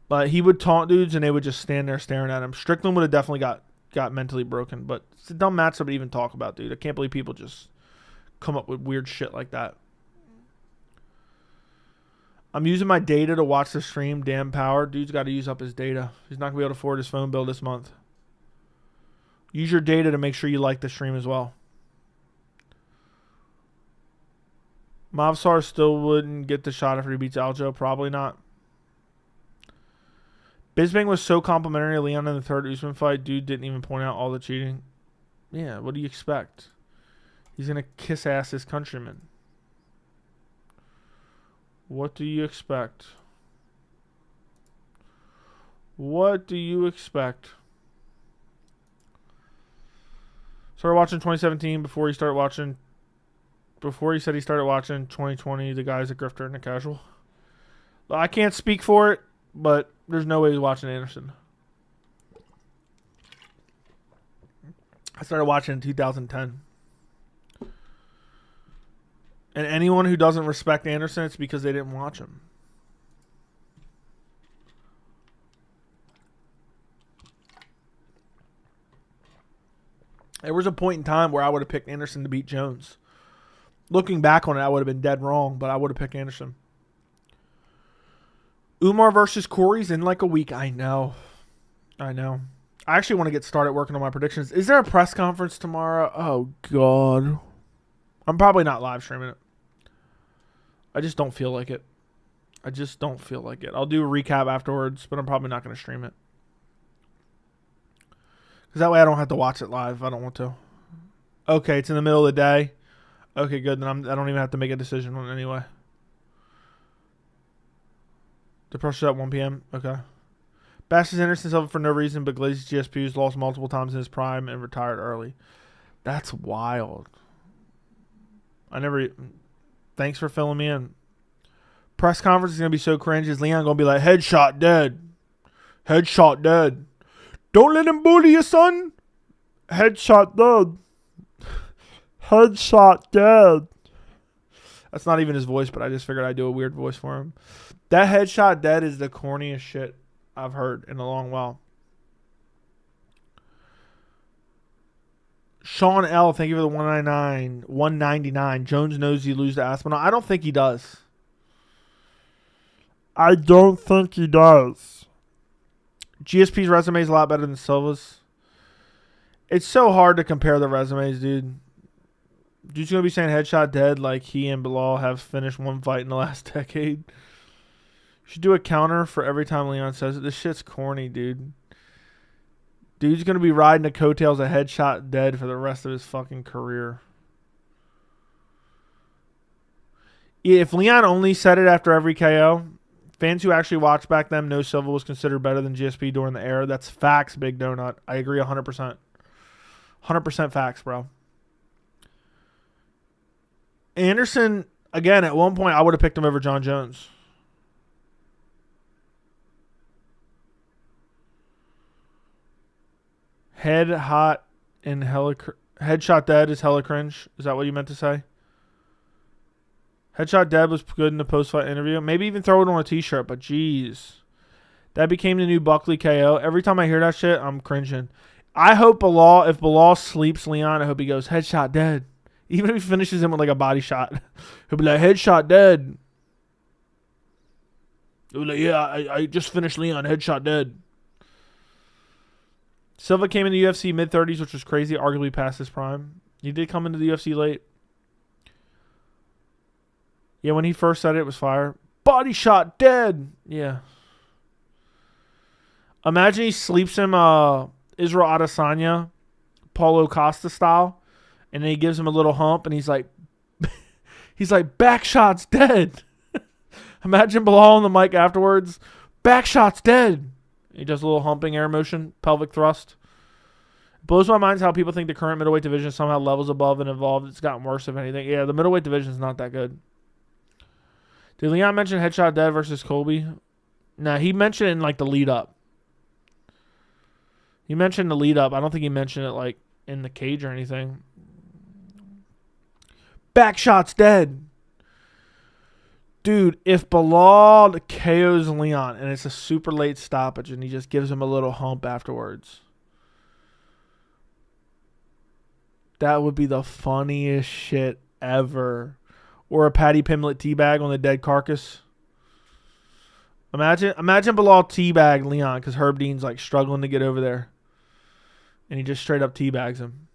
But he would taunt dudes and they would just stand there staring at him. Strickland would have definitely got mentally broken. But it's a dumb matchup to even talk about, dude. I can't believe people just come up with weird shit like that. I'm using my data to watch the stream. Damn power. Dude's got to use up his data. He's not going to be able to afford his phone bill this month. Use your data to make sure you like the stream as well. Movsar still wouldn't get the shot after he beats Aljo. Probably not. Bisping was so complimentary to Leon in the third Usman fight. Dude didn't even point out all the cheating. Yeah, what do you expect? He's going to kiss ass his countrymen. What do you expect? What do you expect? Started watching 2017 before he said he started watching 2020. The guy's a grifter and a casual. I can't speak for it, but there's no way he's watching Anderson. I started watching in 2010. And anyone who doesn't respect Anderson, it's because they didn't watch him. There was a point in time where I would have picked Anderson to beat Jones. Looking back on it, I would have been dead wrong, but I would have picked Anderson. Umar versus Corey's in like a week. I know. I actually want to get started working on my predictions. Is there a press conference tomorrow? Oh, God. I'm probably not live streaming it. I just don't feel like it. I'll do a recap afterwards, but I'm probably not going to stream it. Because that way I don't have to watch it live if I don't want to. Okay, it's in the middle of the day. Okay, good. Then I don't even have to make a decision on it anyway. The pressure at 1 p.m. Okay. Bashes Anderson Silva for no reason, but Glazes GSP's lost multiple times in his prime and retired early. That's wild. Thanks for filling me in. Press conference is going to be so cringe. Is Leon going to be like, headshot dead? Headshot dead. Don't let him bully you, son. Headshot dead. Headshot dead. That's not even his voice, but I just figured I'd do a weird voice for him. That headshot dead is the corniest shit I've heard in a long while. Sean L., thank you for the 199. Jones knows he loses to Aspinall. I don't think he does. GSP's resume is a lot better than Silva's. It's so hard to compare the resumes, dude. Dude's going to be saying headshot dead like he and Belal have finished one fight in the last decade. You should do a counter for every time Leon says it. This shit's corny, dude. Dude's going to be riding the coattails of headshot dead for the rest of his fucking career. If Leon only said it after every KO, fans who actually watched back then know Silva was considered better than GSP during the era. That's facts, Big Donut. I agree 100%. 100% facts, bro. Anderson, again, at one point, I would have picked him over Jon Jones. Head hot and headshot dead is hella cringe. Is that what you meant to say? Headshot dead was good in the post-fight interview. Maybe even throw it on a t-shirt, but jeez. That became the new Buckley KO. Every time I hear that shit, I'm cringing. I hope if Belal sleeps Leon, I hope he goes headshot dead. Even if he finishes him with like a body shot. He'll be like, headshot dead. He'll be like, yeah, I just finished Leon, headshot dead. Silva came in the UFC mid-30s, which was crazy, arguably past his prime. He did come into the UFC late. Yeah, when he first said it was fire. Body shot, dead. Yeah. Imagine he sleeps him Israel Adesanya, Paulo Costa style, and then he gives him a little hump, and he's like, back shot's dead. Imagine Belal on the mic afterwards. Back shot's dead. He does a little humping air motion, pelvic thrust. It blows my mind how people think the current middleweight division somehow levels above and evolved. It's gotten worse, if anything. Yeah, the middleweight division is not that good. Did Leon mention headshot dead versus Colby? Nah, he mentioned it in like the lead up. He mentioned the lead up. I don't think he mentioned it like in the cage or anything. Back shot's dead. Dude, if Belal KOs Leon and it's a super late stoppage and he just gives him a little hump afterwards, that would be the funniest shit ever. Or a Patty Pimlet teabag on the dead carcass. Imagine Belal teabag Leon because Herb Dean's like struggling to get over there. And he just straight up teabags him.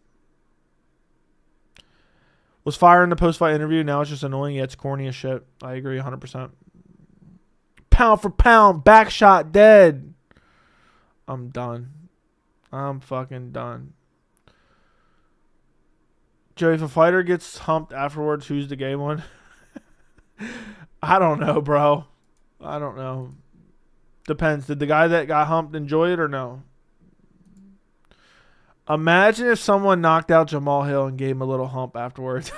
Was fire in the post-fight interview. Now it's just annoying. Yeah, it's corny as shit. I agree 100%. Pound for pound. Back shot dead. I'm done. I'm fucking done. Joey, if a fighter gets humped afterwards, who's the gay one? I don't know, bro. I don't know. Depends. Did the guy that got humped enjoy it or no? Imagine if someone knocked out Jamal Hill and gave him a little hump afterwards.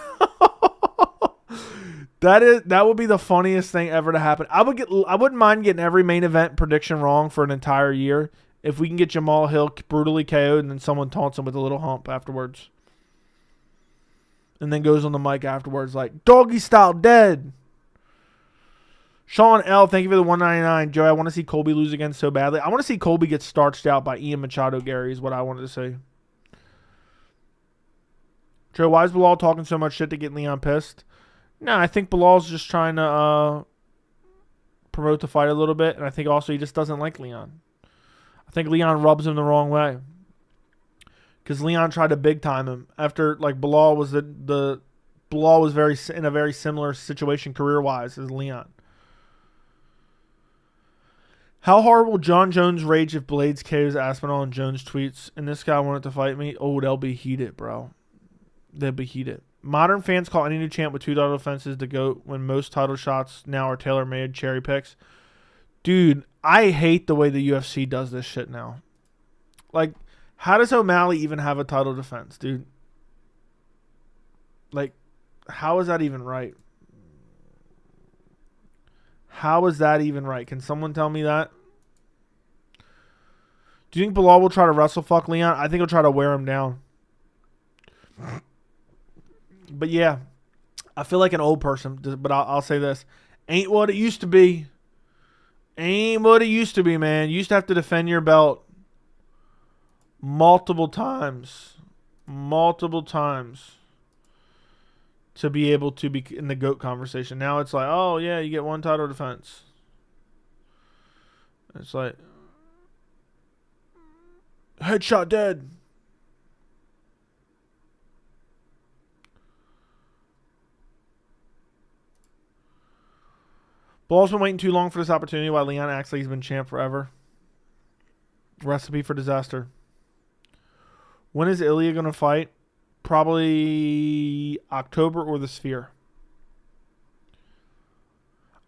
That would be the funniest thing ever to happen. I wouldn't mind getting every main event prediction wrong for an entire year if we can get Jamal Hill brutally KO'd and then someone taunts him with a little hump afterwards. And then goes on the mic afterwards like, doggy style dead. Sean L., thank you for the $1.99. Joe, I want to see Colby lose again so badly. I want to see Colby get starched out by Ian Machado Gary is what I wanted to say. Joe, why is Belal talking so much shit to get Leon pissed? No, I think Bilal's just trying to promote the fight a little bit, and I think also he just doesn't like Leon. I think Leon rubs him the wrong way. Because Leon tried to big time him after like Belal was Belal was in a very similar situation career wise as Leon. How hard will Jon Jones rage if Blaydes KOs Aspinall and Jones tweets, and this guy wanted to fight me? Oh, they'll be heated, bro. They'll be heated. Modern fans call any new champ with 2 title defenses the GOAT when most title shots now are tailor-made cherry picks. Dude, I hate the way the UFC does this shit now. Like, how does O'Malley even have a title defense, dude? Like, how is that even right? How is that even right? Can someone tell me that? Do you think Belal will try to wrestle fuck Leon? I think he'll try to wear him down. But yeah, I feel like an old person, but I'll say this. Ain't what it used to be. Ain't what it used to be, man. You used to have to defend your belt multiple times to be able to be in the GOAT conversation. Now it's like, oh, yeah, you get 1 title defense. It's like, headshot dead. Ball's been waiting too long for this opportunity while Leon acts like he's been champ forever. Recipe for disaster. When is Ilya going to fight? Probably October or the Sphere.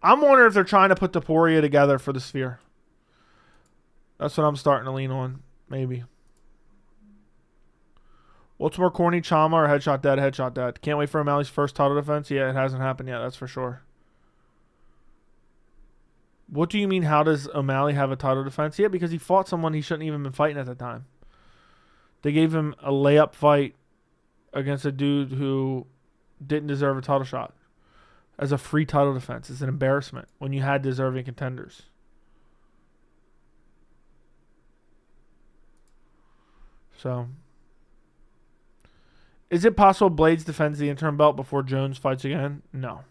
I'm wondering if they're trying to put Taporia together for the Sphere. That's what I'm starting to lean on. Maybe. What's more corny, Chama or headshot dead? Headshot dead. Can't wait for O'Malley's first title defense. Yeah, it hasn't happened yet. That's for sure. What do you mean, how does O'Malley have a title defense? Yeah, because he fought someone he shouldn't even been fighting at the time. They gave him a layup fight against a dude who didn't deserve a title shot as a free title defense. It's an embarrassment when you had deserving contenders. So, is it possible Blaydes defends the interim belt before Jones fights again? No.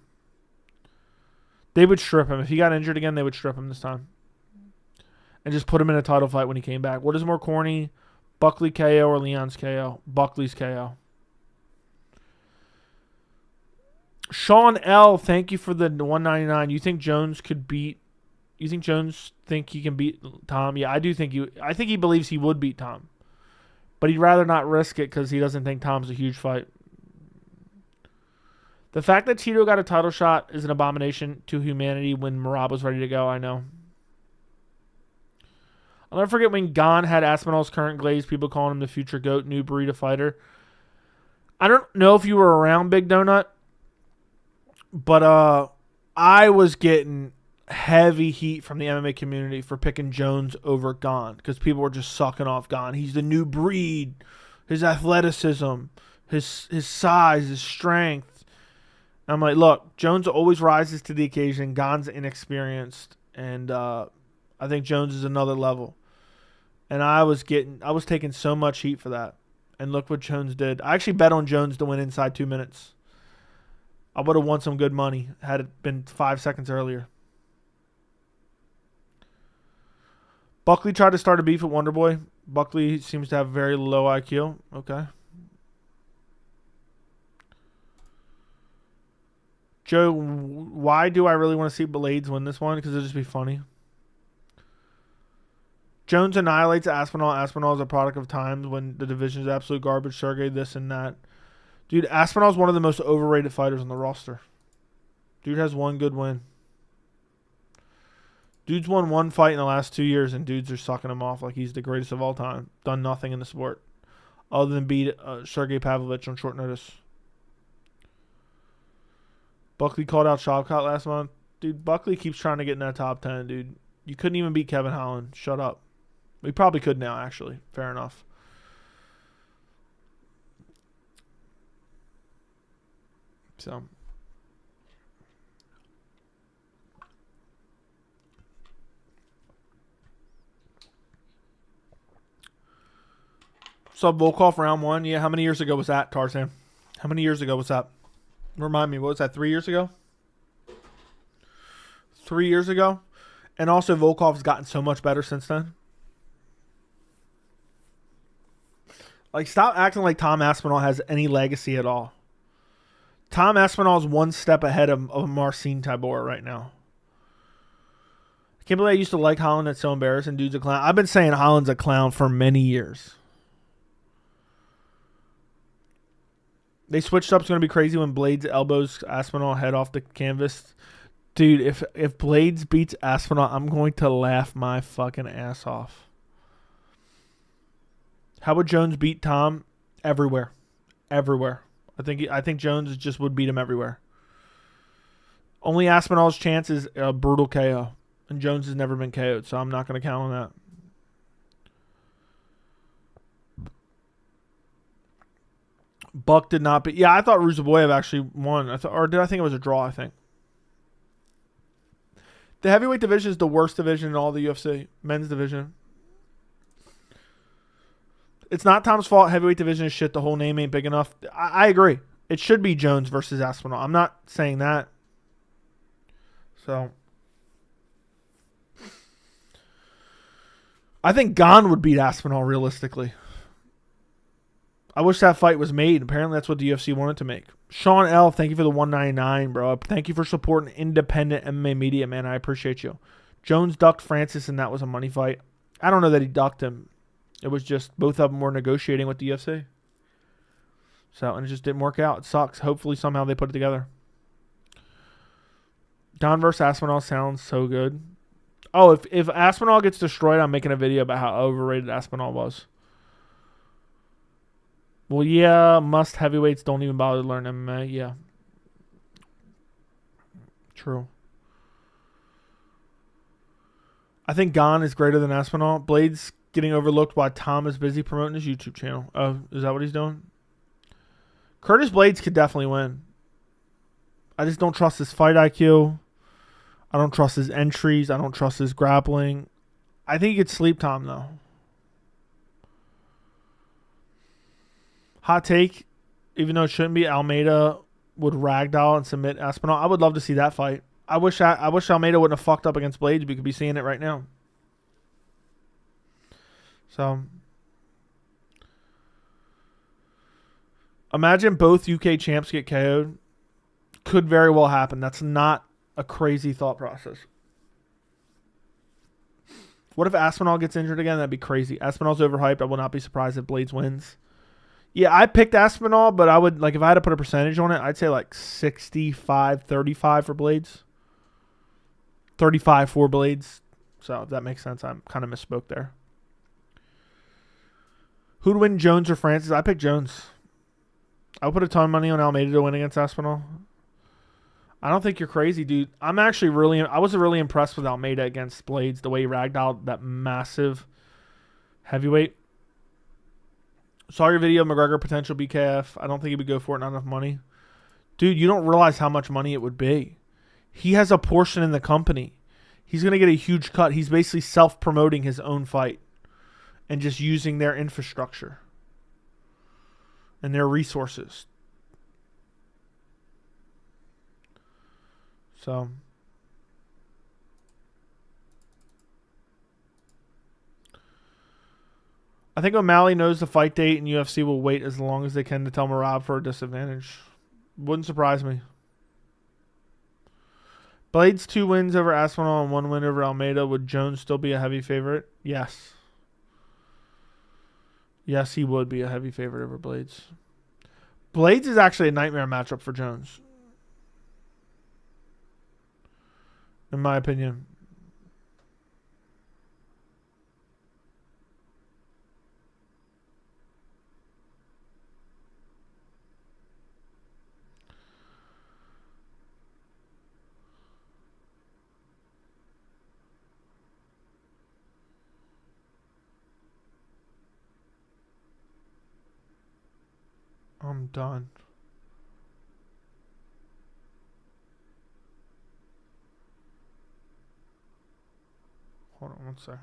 They would strip him. If he got injured again, they would strip him this time. And just put him in a title fight when he came back. What is more corny? Buckley KO or Leon's KO? Buckley's KO. Sean L., thank you for the $1.99. You think Jones could beat... You think Jones think he can beat Tom? Yeah, I do think I think he believes he would beat Tom. But he'd rather not risk it because he doesn't think Tom's a huge fight. The fact that Tito got a title shot is an abomination to humanity when Merab was ready to go, I know. I'll never forget when Gon had Aspinall's current glaze, people calling him the future GOAT, new burrito fighter. I don't know if you were around, Big Donut, but I was getting heavy heat from the MMA community for picking Jones over Gane because people were just sucking off Gane. He's the new breed. His athleticism, his size, his strength. I'm like, look, Jones always rises to the occasion. Gane's inexperienced, and I think Jones is another level. And I was taking so much heat for that. And look what Jones did. I actually bet on Jones to win inside 2 minutes. I would have won some good money had it been 5 seconds earlier. Buckley tried to start a beef with Wonderboy. Buckley seems to have very low IQ. Okay. Joe, why do I really want to see Blaydes win this one? Because it'll just be funny. Jones annihilates Aspinall. Aspinall is a product of times when the division is absolute garbage. Sergey, this and that. Dude, Aspinall is one of the most overrated fighters on the roster. Dude has one good win. Dude's won one fight in the last 2 years, and dudes are sucking him off like he's the greatest of all time. Done nothing in the sport other than beat Sergey Pavlovich on short notice. Buckley called out Shavkat last month. Dude, Buckley keeps trying to get in that top 10, dude. You couldn't even beat Kevin Holland. Shut up. We probably could now, actually. Fair enough. So. So Volkov round 1. Yeah, how many years ago was that, Tarzan? How many years ago was that? Remind me, what was that, 3 years ago? 3 years ago? And also Volkov's gotten so much better since then. Like, stop acting like Tom Aspinall has any legacy at all. Tom Aspinall is one step ahead of Marcin Tybura right now. I can't believe I used to like Holland. That's so embarrassing. Dude's a clown. I've been saying Holland's a clown for many years. They switched up. It's going to be crazy when Blaydes elbows Aspinall head off the canvas. Dude, if Blaydes beats Aspinall, I'm going to laugh my fucking ass off. How would Jones beat Tom? Everywhere. Everywhere. I think Jones just would beat him everywhere. Only Aspinall's chance is a brutal KO. And Jones has never been KO'd, so I'm not going to count on that. Buck did not beat. Yeah, I thought Ruzaboyev actually won. Or did I think it was a draw, I think. The heavyweight division is the worst division in all the UFC. Men's division. It's not Tom's fault. Heavyweight division is shit. The whole name ain't big enough. I agree. It should be Jones versus Aspinall. I'm not saying that. So. I think Gane would beat Aspinall realistically. I wish that fight was made. Apparently that's what the UFC wanted to make. Sean L., thank you for the $1.99, bro. Thank you for supporting independent MMA media, man. I appreciate you. Jones ducked Francis, and that was a money fight. I don't know that he ducked him. It was just both of them were negotiating with the UFC. So, and it just didn't work out. It sucks. Hopefully somehow they put it together. Don versus Aspinall sounds so good. Oh, if Aspinall gets destroyed, I'm making a video about how overrated Aspinall was. Well, yeah, must heavyweights don't even bother to learn MMA. Yeah. True. I think Gane is greater than Aspinall. Blaydes getting overlooked while Tom is busy promoting his YouTube channel. Oh, is that what he's doing? Curtis Blaydes could definitely win. I just don't trust his fight IQ. I don't trust his entries. I don't trust his grappling. I think he could sleep Tom, though. Hot take, even though it shouldn't be, Almeida would ragdoll and submit Aspinall. I would love to see that fight. I wish Almeida wouldn't have fucked up against Blaydes. We could be seeing it right now. So, imagine both UK champs get KO'd. Could very well happen. That's not a crazy thought process. What if Aspinall gets injured again? That'd be crazy. Aspinall's overhyped. I will not be surprised if Blaydes wins. Yeah, I picked Aspinall, but I would, like, if I had to put a percentage on it, I'd say like 65-35 for Blaydes. 35 for Blaydes. So, if that makes sense, I kind of misspoke there. Who'd win, Jones or Francis? I picked Jones. I would put a ton of money on Almeida to win against Aspinall. I don't think you're crazy, dude. I was really impressed with Almeida against Blaydes, the way he ragdolled that massive heavyweight. Saw your video, McGregor potential BKF. I don't think he would go for it, not enough money. Dude, you don't realize how much money it would be. He has a portion in the company. He's going to get a huge cut. He's basically self-promoting his own fight and just using their infrastructure and their resources. So, I think O'Malley knows the fight date and UFC will wait as long as they can to tell Merab for a disadvantage. Wouldn't surprise me. Blaydes 2 wins over Aspinall and 1 win over Almeida. Would Jones still be a heavy favorite? Yes. Yes, he would be a heavy favorite over Blaydes. Blaydes is actually a nightmare matchup for Jones, in my opinion. I'm done. Hold on 1 second.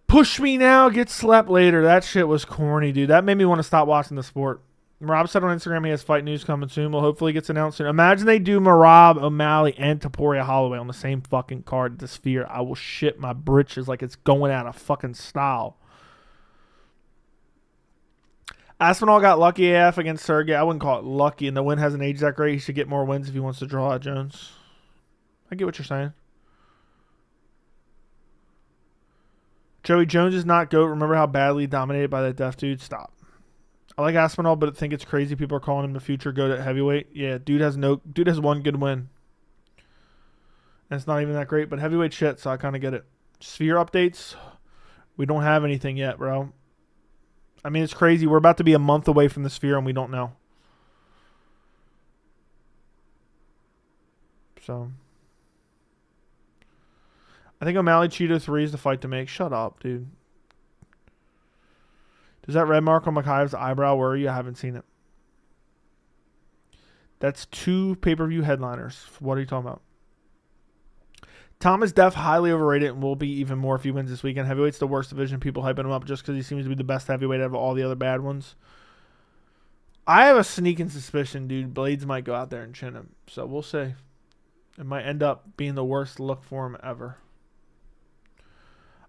Push me now, get slept later. That shit was corny, dude. That made me want to stop watching the sport. Rob said on Instagram he has fight news coming soon. Well, hopefully it gets announced soon. Imagine they do Merab, O'Malley, and Topuria Holloway on the same fucking card at the Sphere. I will shit my britches like it's going out of fucking style. Aspinall got lucky AF against Sergey. I wouldn't call it lucky, and the win hasn't aged that great. He should get more wins if he wants to draw out Jones. I get what you're saying. Joey Jones is not GOAT. Remember how badly dominated by that deaf dude? Stop. I like Aspinall, but I think it's crazy people are calling him the future GOAT at heavyweight. Yeah, dude has 1 good win. And it's not even that great, but heavyweight shit, so I kind of get it. Sphere updates. We don't have anything yet, bro. I mean, it's crazy. We're about to be a month away from the Sphere, and we don't know. So, I think O'Malley Cheeto 3 is the fight to make. Shut up, dude. Does that red mark on Mokaev's eyebrow worry you? I haven't seen it. That's 2 pay-per-view headliners. What are you talking about? Tom is def highly overrated and will be even more if he wins this weekend. Heavyweight's the worst division. People hyping him up just because he seems to be the best heavyweight out of all the other bad ones. I have a sneaking suspicion, dude. Blaydes might go out there and chin him. So we'll see. It might end up being the worst look for him ever.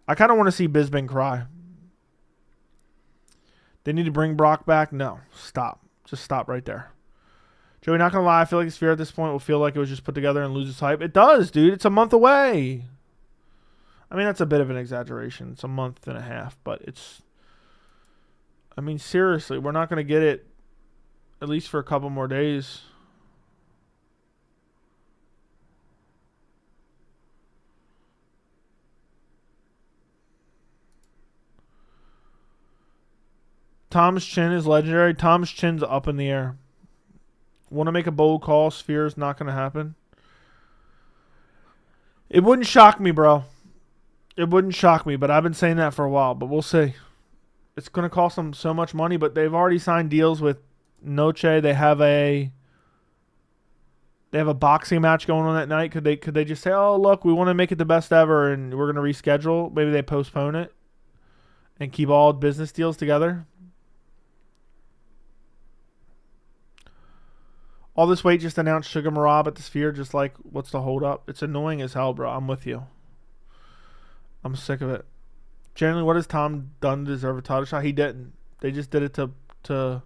I kind of want to see Bisping cry. They need to bring Brock back? No. Stop. Just stop right there. Joey, not going to lie, I feel like the Sphere at this point will feel like it was just put together and lose its hype. It does, dude. It's a month away. I mean, that's a bit of an exaggeration. It's a month and a half, but it's... I mean, seriously, we're not going to get it at least for a couple more days. Tom's chin is legendary. Tom's chin's up in the air. Want to make a bold call? Sphere's not going to happen. It wouldn't shock me, bro. It wouldn't shock me, but I've been saying that for a while, but we'll see. It's going to cost them so much money, but they've already signed deals with Noche. They have a boxing match going on that night. Could they just say, "Oh, look, we want to make it the best ever and we're going to reschedule"? Maybe they postpone it and keep all business deals together. All this weight just announced Sugar Merab at the Sphere. Just like, what's the hold up? It's annoying as hell, bro. I'm with you. I'm sick of it. Generally, what has Tom done to deserve a title shot? He didn't. They just did it to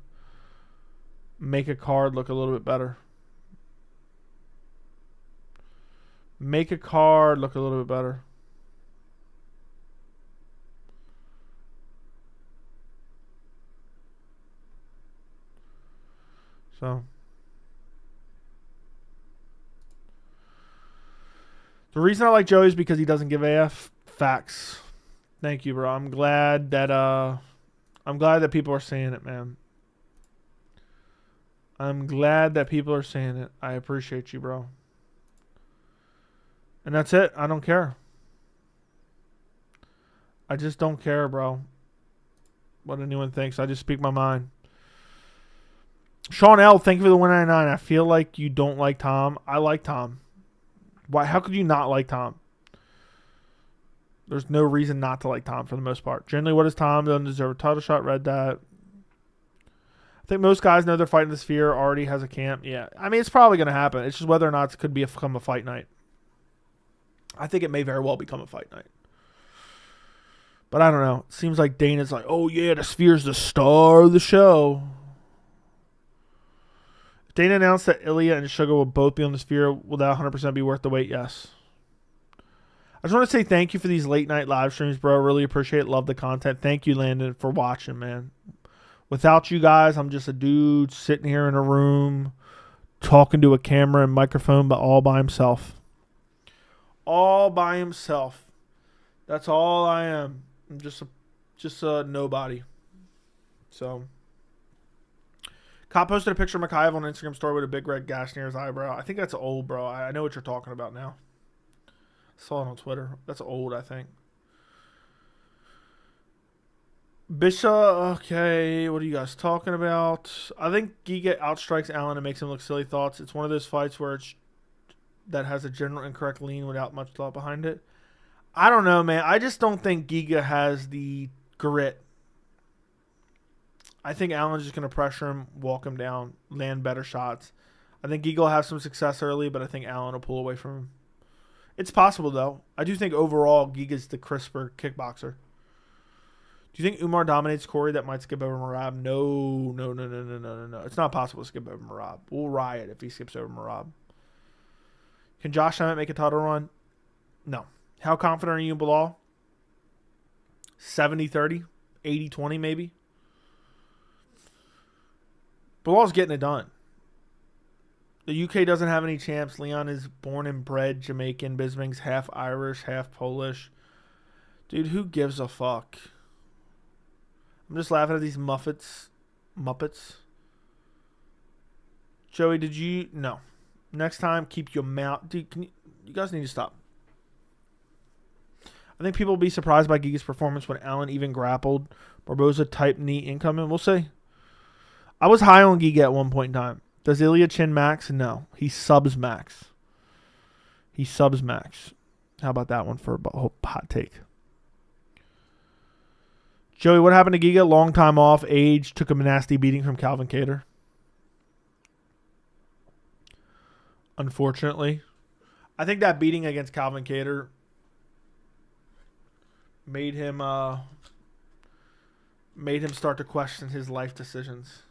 make a card look a little bit better. Make a card look a little bit better. So... The reason I like Joey is because he doesn't give AF. Facts. Thank you, bro. I'm glad that people are saying it, man. I'm glad that people are saying it. I appreciate you, bro. And that's it. I don't care. I just don't care, bro. What anyone thinks. I just speak my mind. Sean L, thank you for the 199. I feel like you don't like Tom. I like Tom. Why? How could you not like Tom? There's no reason not to like Tom for the most part. Generally, what is Tom? Doesn't deserve a title shot. Read that. I think most guys know they're fighting the Sphere. Already has a camp. Yeah. I mean, it's probably going to happen. It's just whether or not it could become a fight night. I think it may very well become a fight night. But I don't know. It seems like Dana's like, oh, yeah, the Sphere's the star of the show. Dana announced that Ilya and Sugar will both be on the Sphere. Will that 100% be worth the wait? Yes. I just want to say thank you for these late night live streams, bro. Really appreciate it. Love the content. Thank you, Landon, for watching, man. Without you guys, I'm just a dude sitting here in a room talking to a camera and microphone, but all by himself. All by himself. That's all I am. I'm just a nobody. So, Kape posted a picture of Mokaev on Instagram story with a big red gash near his eyebrow. I think that's old, bro. I know what you're talking about now. Saw it on Twitter. That's old, I think. Bishop, okay. What are you guys talking about? I think Giga outstrikes Allen and makes him look silly thoughts. It's one of those fights where that has a general incorrect lean without much thought behind it. I don't know, man. I just don't think Giga has the grit. I think Allen's just going to pressure him, walk him down, land better shots. I think Giga will have some success early, but I think Allen will pull away from him. It's possible, though. I do think overall Giga's the crisper kickboxer. Do you think Umar dominates Corey that might skip over Merab? No. It's not possible to skip over Merab. We'll riot if he skips over Merab. Can Josh Emmett make a title run? No. How confident are you in Belal? 70-30? 80-20 maybe? Bilal's getting it done. The UK doesn't have any champs. Leon is born and bred Jamaican. Bisming's half Irish, half Polish. Dude, who gives a fuck? I'm just laughing at these Muppets. Joey, did you? No. Next time, keep your mouth. Dude, you guys need to stop. I think people will be surprised by Giga's performance when Allen even grappled. Barboza type knee incoming. We'll see. I was high on Giga at one point in time. Does Ilya chin max? No. He subs max. How about that one for a hot take? Joey, what happened to Giga? Long time off. Age. Took a nasty beating from Calvin Kattar. Unfortunately. I think that beating against Calvin Kattar made him start to question his life decisions.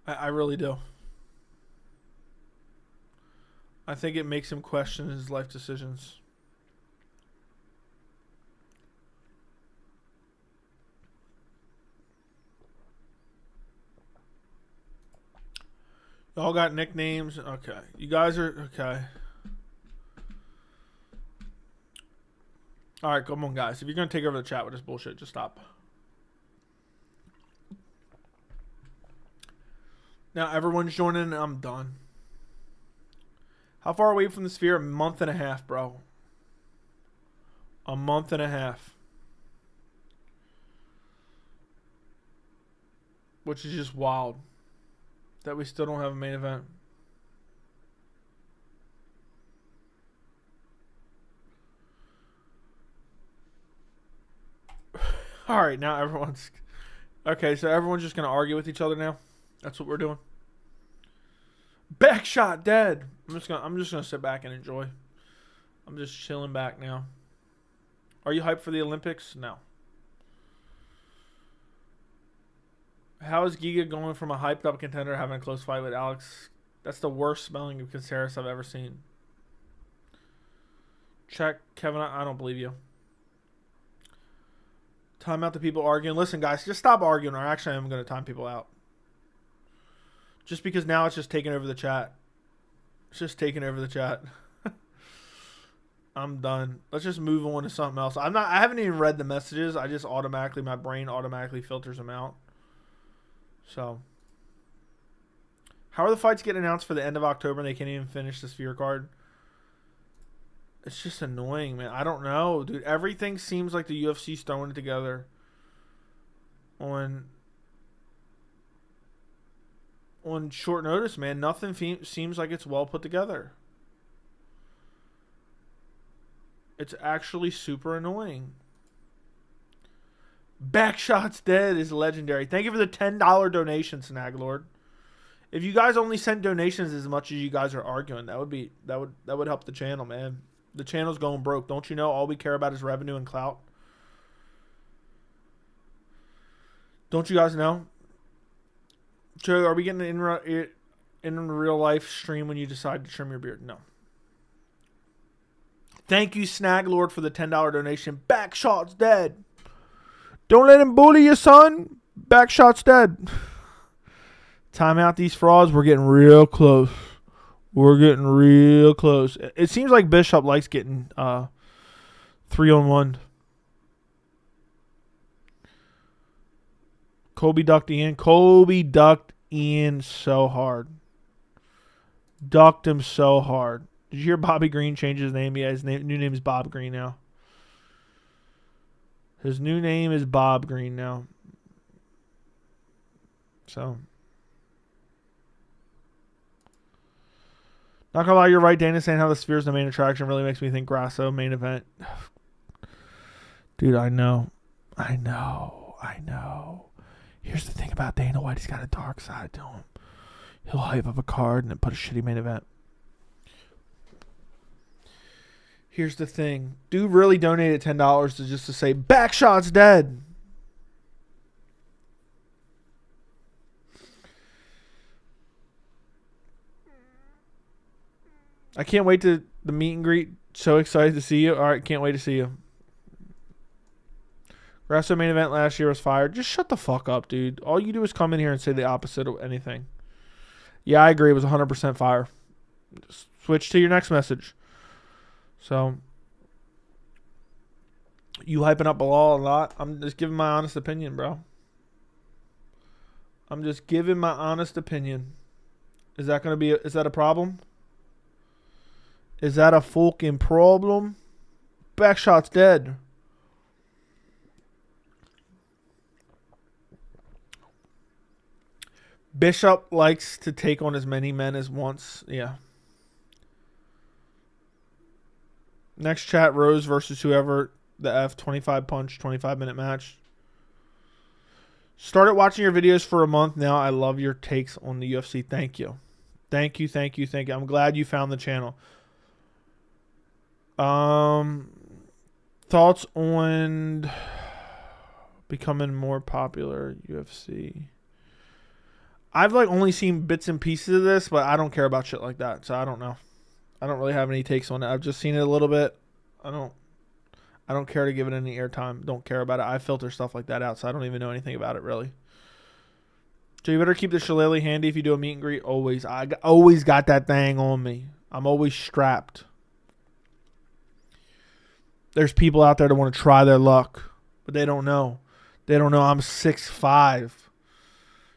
I really do. I think it makes him question his life decisions. Y'all got nicknames? Okay. You guys are... Okay. Alright, come on, guys. If you're going to take over the chat with this bullshit, just stop. Now, everyone's joining and I'm done. How far away from the Sphere? A month and a half, bro. A month and a half. Which is just wild. That we still don't have a main event. Alright, now everyone's... Okay, so everyone's just going to argue with each other now? That's what we're doing. Back shot dead. I'm just gonna sit back and enjoy. I'm just chilling back now. Are you hyped for the Olympics? No. How is Giga going from a hyped up contender having a close fight with Alex? That's the worst smelling of Caceres I've ever seen. Check, Kevin. I don't believe you. Time out the people arguing. Listen, guys, just stop arguing, or actually I'm going to time people out. Just because now it's just taking over the chat. It's just taking over the chat. I'm done. Let's just move on to something else. I haven't even read the messages. I just my brain automatically filters them out. So, how are the fights getting announced for the end of October and they can't even finish the Sphere card? It's just annoying, man. I don't know, dude. Everything seems like the UFC's throwing it together on short notice, man. Nothing seems like it's well put together. It's actually super annoying. Backshot's dead is legendary. Thank you for the $10 donation, Snaglord. If you guys only send donations as much as you guys are arguing, that would help the channel, man. The channel's going broke. Don't you know all we care about is revenue and clout? Don't you guys know? Joe, are we getting in real life stream when you decide to trim your beard? No. Thank you, Snaglord, for the $10 donation. Backshot's dead. Don't let him bully you, son. Backshot's dead. Time out these frauds. We're getting real close. We're getting real close. It seems like Bishop likes getting 3-on-1. Kobe ducked Ian. Kobe ducked Ian so hard. Ducked him so hard. Did you hear Bobby Green change his name? Yeah, his new name is Bob Green now. His new name is Bob Green now. So. Not gonna lie, you're right. Dana saying how the Sphere is the main attraction really makes me think Grasso main event. Dude, I know. Here's the thing about Dana White. He's got a dark side to him. He'll hype up a card and then put a shitty main event. Here's the thing. Dude really donated $10 to say, Backshot's dead. I can't wait to the meet and greet. So excited to see you. All right, can't wait to see you. Grasso main event last year was fire. Just shut the fuck up, dude. All you do is come in here and say the opposite of anything. Yeah, I agree. It was 100% fire. Just switch to your next message. So, you hyping up Belal a lot. I'm just giving my honest opinion, bro. I'm just giving my honest opinion. Is that is that a problem? Is that a fucking problem? Backshot's dead. Bishop likes to take on as many men as once. Yeah. Next chat, Rose versus whoever. The F, 25 punch, 25-minute match. Started watching your videos for a month now. I love your takes on the UFC. Thank you. Thank you. I'm glad you found the channel. Thoughts on becoming more popular UFC? I've only seen bits and pieces of this, but I don't care about shit like that, so I don't know. I don't really have any takes on it. I've just seen it a little bit. I don't care to give it any airtime. Don't care about it. I filter stuff like that out, so I don't even know anything about it really. So you better keep the shillelagh handy if you do a meet and greet. Always. I always got that thing on me. I'm always strapped. There's people out there that want to try their luck, but they don't know. They don't know I'm 6'5".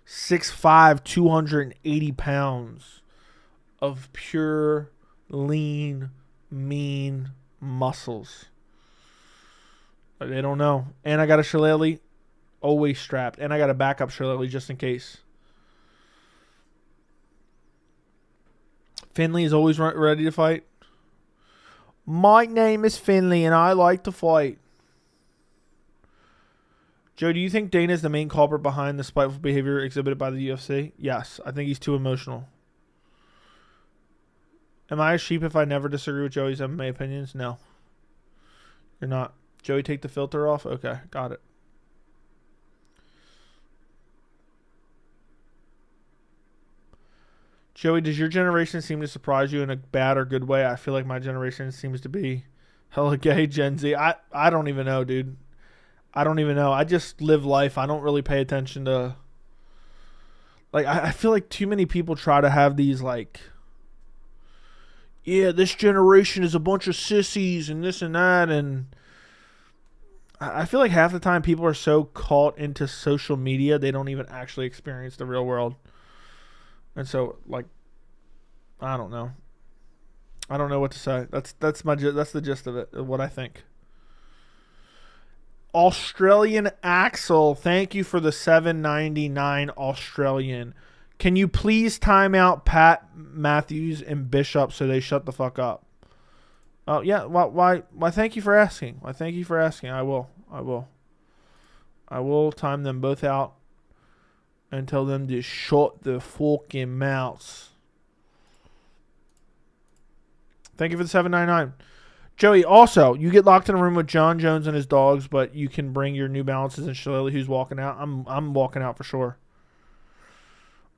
6'5", 280 pounds of pure, lean, mean muscles. But they don't know. And I got a shillelagh always strapped. And I got a backup shillelagh just in case. Finley is always ready to fight. My name is Finley and I like to fight. Joe, do you think Dana is the main culprit behind the spiteful behavior exhibited by the UFC? Yes. I think he's too emotional. Am I a sheep if I never disagree with Joey's MMA opinions? No. You're not. Joey, take the filter off? Okay, got it. Joey, does your generation seem to surprise you in a bad or good way? I feel like my generation seems to be hella gay, Gen Z. I don't even know, dude. I don't even know. I just live life. I don't really pay attention to... Like, I feel like too many people try to have these, like, yeah, this generation is a bunch of sissies and this and that. And I feel like half the time people are so caught into social media, they don't even actually experience the real world. And so, like, I don't know. I don't know what to say. That's the gist of it, of what I think. Australian Axel, thank you for the $7.99 Australian. Can you please time out Pat, Matthews, and Bishop so they shut the fuck up? Oh yeah, why? Thank you for asking. Why? Thank you for asking. I will time them both out and tell them to shut the fucking mouths. Thank you for the $7.99. Joey, also, you get locked in a room with Jon Jones and his dogs, but you can bring your New Balances and Shillelagh who's walking out. I'm walking out for sure.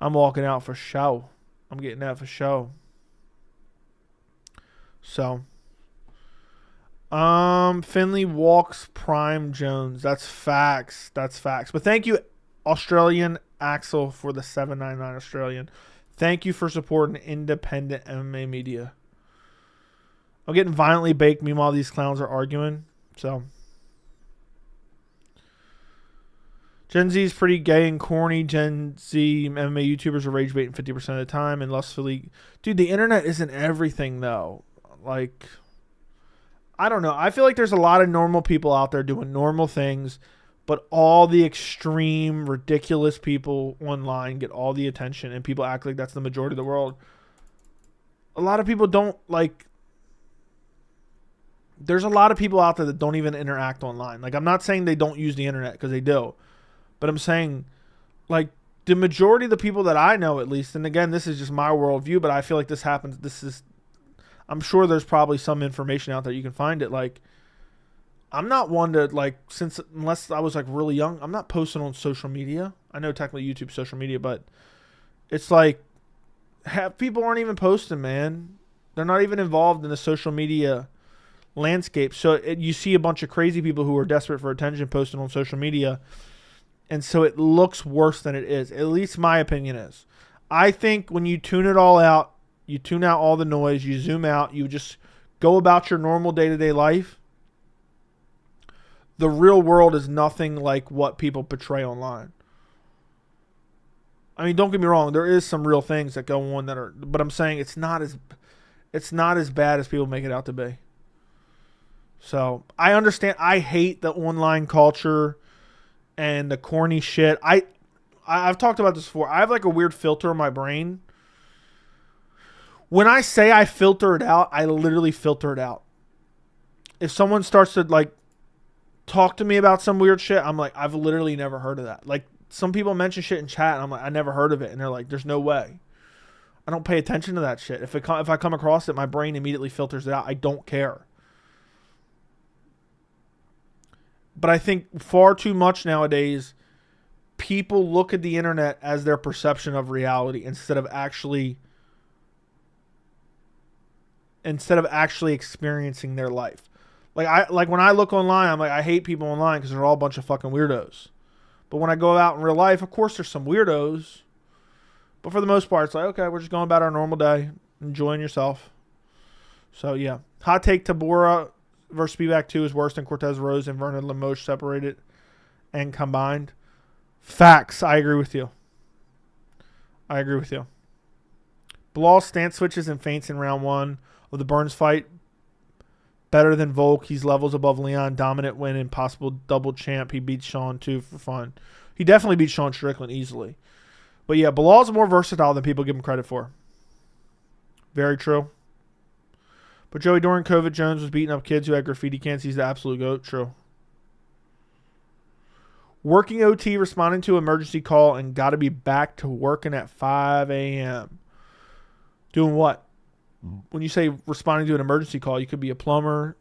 I'm walking out for show. I'm getting that for show. So, Finley walks Prime Jones. That's facts. But thank you, Australian Axel, for the $7.99 Australian. Thank you for supporting independent MMA media. I'm getting violently baked. Meanwhile, these clowns are arguing. So, Gen Z is pretty gay and corny. Gen Z MMA YouTubers are rage baiting 50% of the time and lustfully. Dude, the internet isn't everything, though. Like, I don't know. I feel like there's a lot of normal people out there doing normal things, but all the extreme, ridiculous people online get all the attention, and people act like that's the majority of the world. A lot of people don't, like... There's a lot of people out there that don't even interact online. Like, I'm not saying they don't use the internet, because they do. But I'm saying, like, the majority of the people that I know, at least, and again, this is just my worldview, but I feel like this happens. I'm sure there's probably some information out there you can find it. Like, I'm not one to, like, unless I was, like, really young, I'm not posting on social media. I know technically YouTube's social media, but it's like, people aren't even posting, man. They're not even involved in the social media landscape. So you see a bunch of crazy people who are desperate for attention posting on social media, and so it looks worse than it is. At least my opinion is. I think when you tune it all out, you tune out all the noise, you zoom out, you just go about your normal day-to-day life, the real world is nothing like what people portray online. I mean, don't get me wrong, there is some real things that go on that are, but I'm saying it's not as bad as people make it out to be. So, I understand. I hate the online culture and the corny shit. I've talked about this before. I have like a weird filter in my brain. When I say I filter it out, I literally filter it out. If someone starts to like talk to me about some weird shit, I'm like, I've literally never heard of that. Like, some people mention shit in chat, and I'm like, I never heard of it. And they're like, there's no way. I don't pay attention to that shit. If I come across it, my brain immediately filters it out. I don't care. But I think far too much nowadays, people look at the internet as their perception of reality instead of actually experiencing their life. Like when I look online, I'm like, I hate people online because they're all a bunch of fucking weirdos. But when I go out in real life, of course there's some weirdos. But for the most part, it's like, okay, we're just going about our normal day, enjoying yourself. So yeah. Hot take, Tabora versus Spivak 2 is worse than Cortez Rose and Vernon Limoges separated and combined. Facts. I agree with you. Belal stance switches and feints in round 1 of the Burns fight. Better than Volk. He's levels above Leon. Dominant win and possible double champ. He beats Sean too for fun. He definitely beats Sean Strickland easily. But yeah, Belal's more versatile than people give him credit for. Very true. But Joey, during COVID, Jones was beating up kids who had graffiti cans. He's the absolute GOAT. True. Working OT, responding to emergency call, and got to be back to working at 5 a.m. Doing what? When you say responding to an emergency call, you could be a plumber,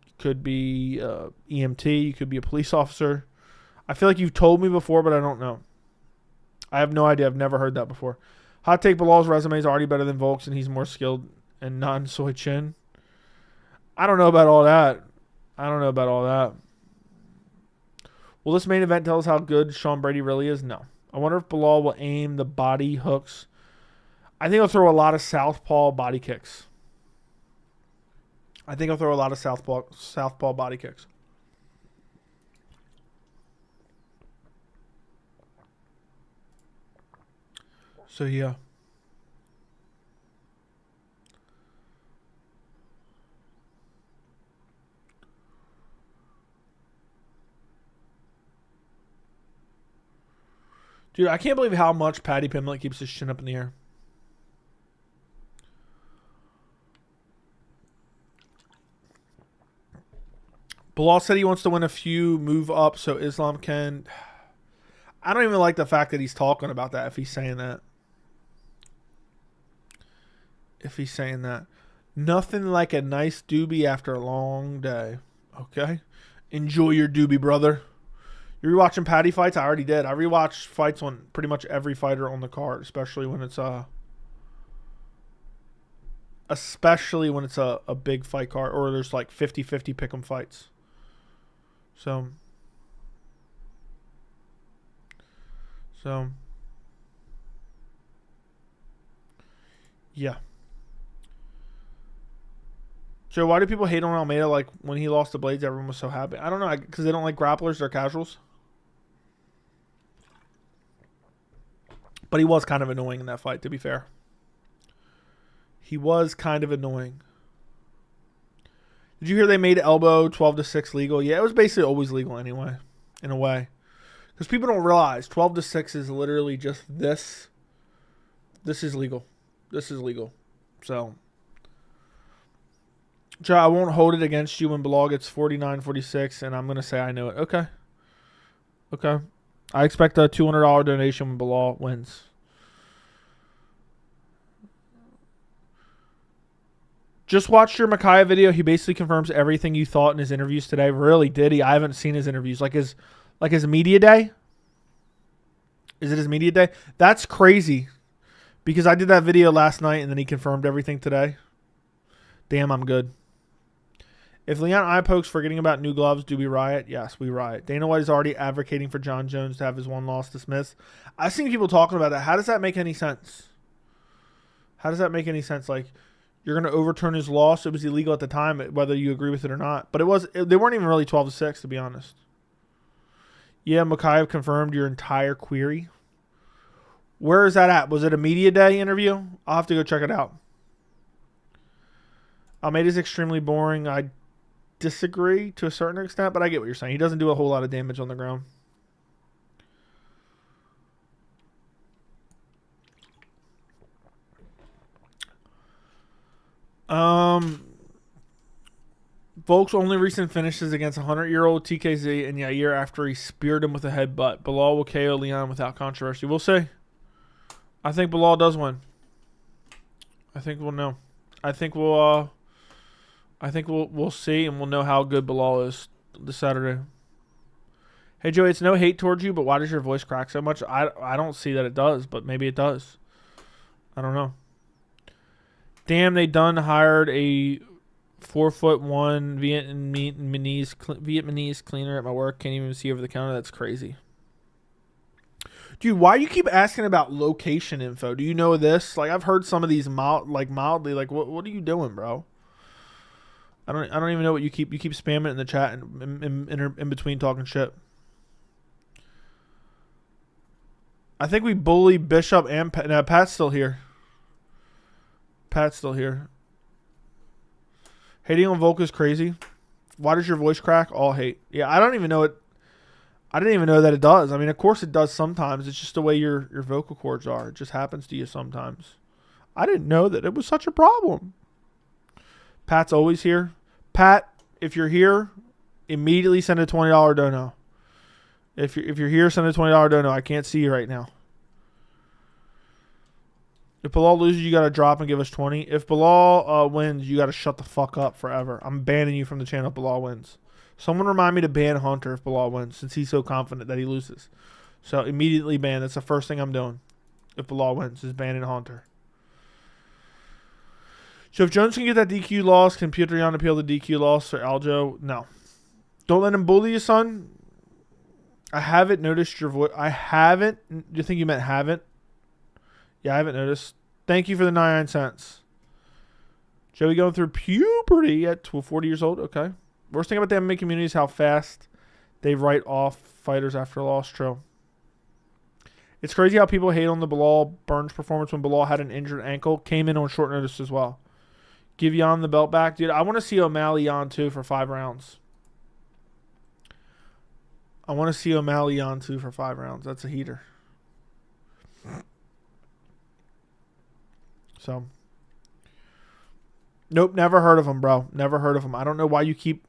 you could be EMT, you could be a police officer. I feel like you've told me before, but I don't know. I have no idea. I've never heard that before. Hot take, Belal's resume is already better than Volk's, and he's more skilled and non-soy chin. I don't know about all that. Will this main event tell us how good Sean Brady really is? No. I wonder if Belal will aim the body hooks. I think he'll throw a lot of southpaw body kicks. Southpaw body kicks. So, yeah. Dude, I can't believe how much Paddy Pimblett keeps his chin up in the air. Belal said he wants to win a few, move up so Islam can. I don't even like the fact that he's talking about that if he's saying that. Nothing like a nice doobie after a long day. Okay? Enjoy your doobie, brother. You're rewatching Paddy fights? I already did. I rewatched fights on pretty much every fighter on the card, especially when it's a big fight card or there's like 50-50 pick'em fights. So yeah. So why do people hate on Almeida? Like when he lost to Blaydes, everyone was so happy. I don't know, because they don't like grapplers. They're casuals. But he was kind of annoying in that fight, to be fair. He was kind of annoying. Did you hear they made elbow 12-6 legal? Yeah, it was basically always legal anyway, in a way. Because people don't realize 12-6 is literally just this. This is legal. So, Joe, I won't hold it against you when Belal gets 49-46, and I'm going to say I know it. Okay. I expect a $200 donation when Belal wins. Just watched your Mokaev video. He basically confirms everything you thought in his interviews today. Really, did he? I haven't seen his interviews. Like his media day? Is it his media day? That's crazy. Because I did that video last night and then he confirmed everything today. Damn, I'm good. If Leon eye pokes forgetting about new gloves, do we riot? Yes, we riot. Dana White is already advocating for Jon Jones to have his one loss dismissed. I've seen people talking about that. How does that make any sense? Like, you're going to overturn his loss. It was illegal at the time, whether you agree with it or not. But they weren't even really 12-6, to be honest. Yeah, Mokaev confirmed your entire query. Where is that at? Was it a media day interview? I'll have to go check it out. Almeida's extremely boring. I disagree to a certain extent, but I get what you're saying. He doesn't do a whole lot of damage on the ground. Volk's only recent finishes against 100-year-old TKZ and Yair after he speared him with a headbutt. Belal will KO Leon without controversy. We'll see. I think Belal does win. I think we'll know. I think we'll see, and we'll know how good Belal is this Saturday. Hey, Joey, it's no hate towards you, but why does your voice crack so much? I don't see that it does, but maybe it does. I don't know. Damn, they done hired a 4'1" Vietnamese cleaner at my work. Can't even see over the counter. That's crazy. Dude, why do you keep asking about location info? Do you know this? Like, I've heard some of these mildly. Like, what are you doing, bro? I don't even know what you keep spamming it in the chat and in between talking shit. I think we bully Bishop and Pat. No, Pat's still here. Hating on Volk is crazy. Why does your voice crack? All hate. Yeah, I don't even know it. I didn't even know that it does. I mean, of course it does sometimes. It's just the way your vocal cords are. It just happens to you sometimes. I didn't know that it was such a problem. Pat's always here. Pat, if you're here, immediately send a $20 dono. If you're here, send a $20 dono. I can't see you right now. If Belal loses, you got to drop and give us 20. If Belal wins, you got to shut the fuck up forever. I'm banning you from the channel if Belal wins. Someone remind me to ban Hunter if Belal wins, since he's so confident that he loses. So immediately ban. That's the first thing I'm doing. If Belal wins, is banning Hunter. So if Jones can get that DQ loss, can Petrion appeal the DQ loss for Aljo? No. Don't let him bully you, son. I haven't noticed your voice. I haven't. Do you think you meant haven't? Yeah, I haven't noticed. Thank you for the 99 cents. Joey going through puberty at 40 years old. Okay. Worst thing about the MMA community is how fast they write off fighters after a loss. True. It's crazy how people hate on the Belal Burns performance when Belal had an injured ankle. Came in on short notice as well. Give Jan the belt back. Dude, I want to see O'Malley Jan too for 5 rounds. I want to see O'Malley Jan too for 5 rounds. That's a heater. So. Nope, never heard of him, bro. Never heard of him. I don't know why you keep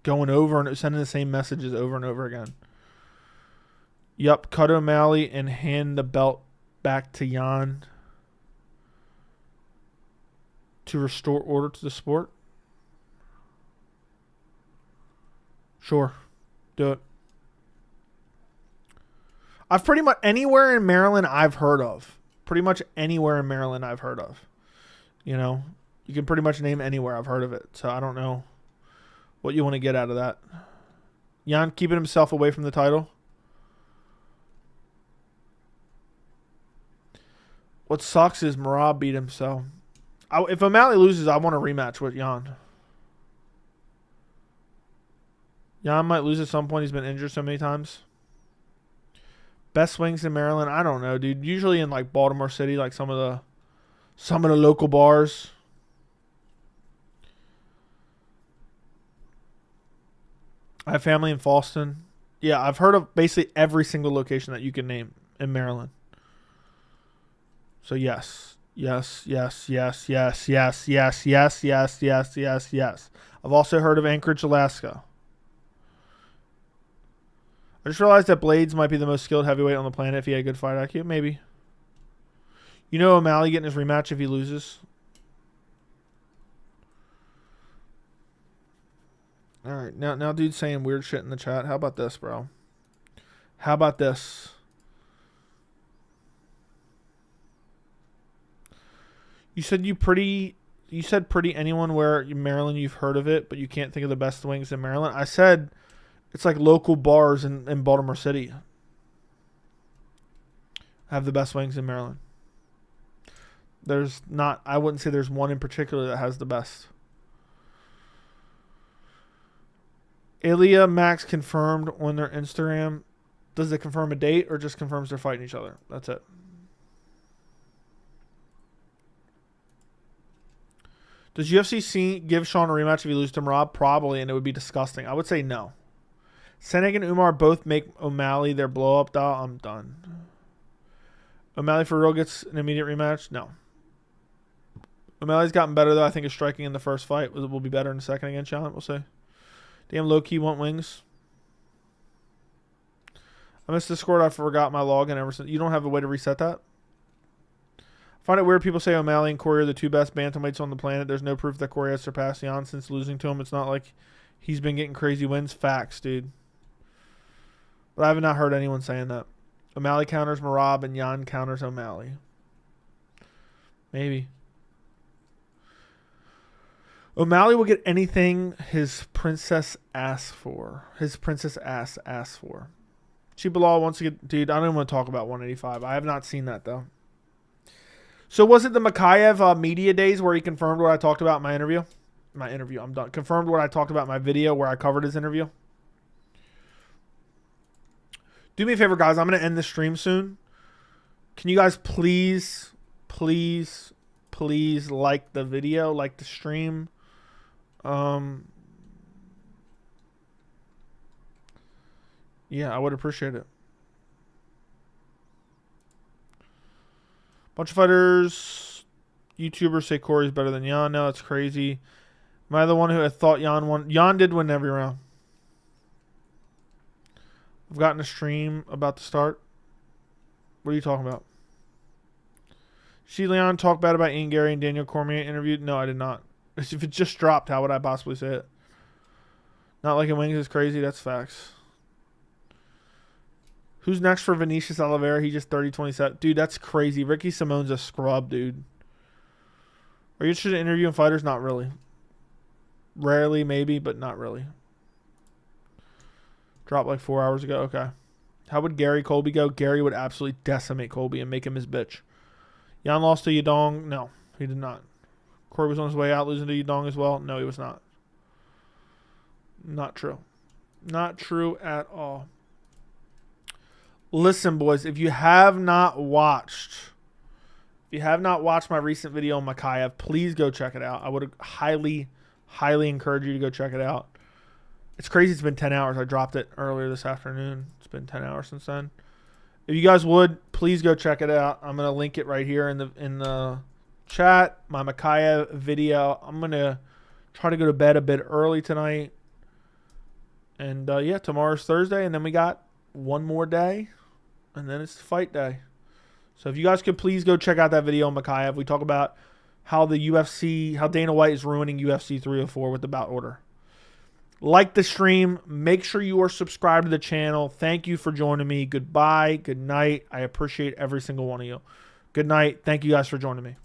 going over and sending the same messages over and over again. Yup, cut O'Malley and hand the belt back to Jan to restore order to the sport. Sure. Do it. I've pretty much anywhere in Maryland I've heard of. Pretty much anywhere in Maryland I've heard of. You know, you can pretty much name anywhere I've heard of it. So I don't know what you want to get out of that. Jan keeping himself away from the title. What sucks is Merab beat him, so if O'Malley loses, I want a rematch with Jan. Jan might lose at some point. He's been injured so many times. Best wings in Maryland? I don't know, dude. Usually in like Baltimore City, like some of the local bars. I have family in Fallston. Yeah, I've heard of basically every single location that you can name in Maryland. So yes. Yes. I've also heard of Anchorage, Alaska. I just realized that Blaydes might be the most skilled heavyweight on the planet if he had a good fight IQ. Maybe. You know O'Malley getting his rematch if he loses? All right. Now dude's saying weird shit in the chat. How about this, bro? How about this? You said pretty anyone where in Maryland you've heard of it, but you can't think of the best wings in Maryland. I said it's like local bars in Baltimore City have the best wings in Maryland. I wouldn't say there's one in particular that has the best. Ilya Max confirmed on their Instagram. Does it confirm a date or just confirms they're fighting each other? That's it. Does UFC give Sean a rematch if he loses to Merab? Probably, and it would be disgusting. I would say no. Seneg and Umar both make O'Malley their blow-up doll. I'm done. O'Malley for real gets an immediate rematch? No. O'Malley's gotten better, though. I think his striking in the first fight will be better in the second against Sean. We'll see. Damn, low-key want wings. I missed Discord. I forgot my login ever since. You don't have a way to reset that? I find it weird people say O'Malley and Corey are the two best bantamweights on the planet. There's no proof that Corey has surpassed Jan since losing to him. It's not like he's been getting crazy wins. Facts, dude. But I have not heard anyone saying that. O'Malley counters Merab and Jan counters O'Malley. Maybe. O'Malley will get anything his princess asks for. His princess asks for. Belal wants to get... Dude, I don't even want to talk about 185. I have not seen that, though. So was it the Mokaev media days where he confirmed what I talked about in my interview? I'm done. Confirmed what I talked about in my video where I covered his interview? Do me a favor, guys. I'm going to end the stream soon. Can you guys please like the video, like the stream? Yeah, I would appreciate it. Bunch of fighters, YouTubers say Corey's better than Jan. No, that's crazy. Am I the one who had thought Jan won? Jan did win every round. I've gotten a stream about to start. What are you talking about? Leon talk bad about Ian Gary and Daniel Cormier interviewed? No, I did not. If it just dropped, how would I possibly say it? Not like a wings is crazy. That's facts. Who's next for Vinicius Oliveira? He just 30-27. Dude, that's crazy. Ricky Simone's a scrub, dude. Are you interested in interviewing fighters? Not really. Rarely, maybe, but not really. Dropped like 4 hours ago. Okay. How would Gary Colby go? Gary would absolutely decimate Colby and make him his bitch. Jan lost to Yadong. No, he did not. Corey was on his way out losing to Yadong as well. No, he was not. Not true. Not true at all. Listen, boys, if you have not watched my recent video on Mokaev, please go check it out. I would highly, highly encourage you to go check it out. It's crazy. It's been 10 hours. I dropped it earlier this afternoon. It's been 10 hours since then. If you guys would, please go check it out. I'm going to link it right here in the chat. My Mokaev video. I'm going to try to go to bed a bit early tonight. And, yeah, tomorrow's Thursday. And then we got one more day. And then it's fight day. So if you guys could please go check out that video on Mokaev. We talk about how the UFC, how Dana White is ruining UFC 304 with the bout order. Like the stream. Make sure you are subscribed to the channel. Thank you for joining me. Goodbye. Good night. I appreciate every single one of you. Good night. Thank you guys for joining me.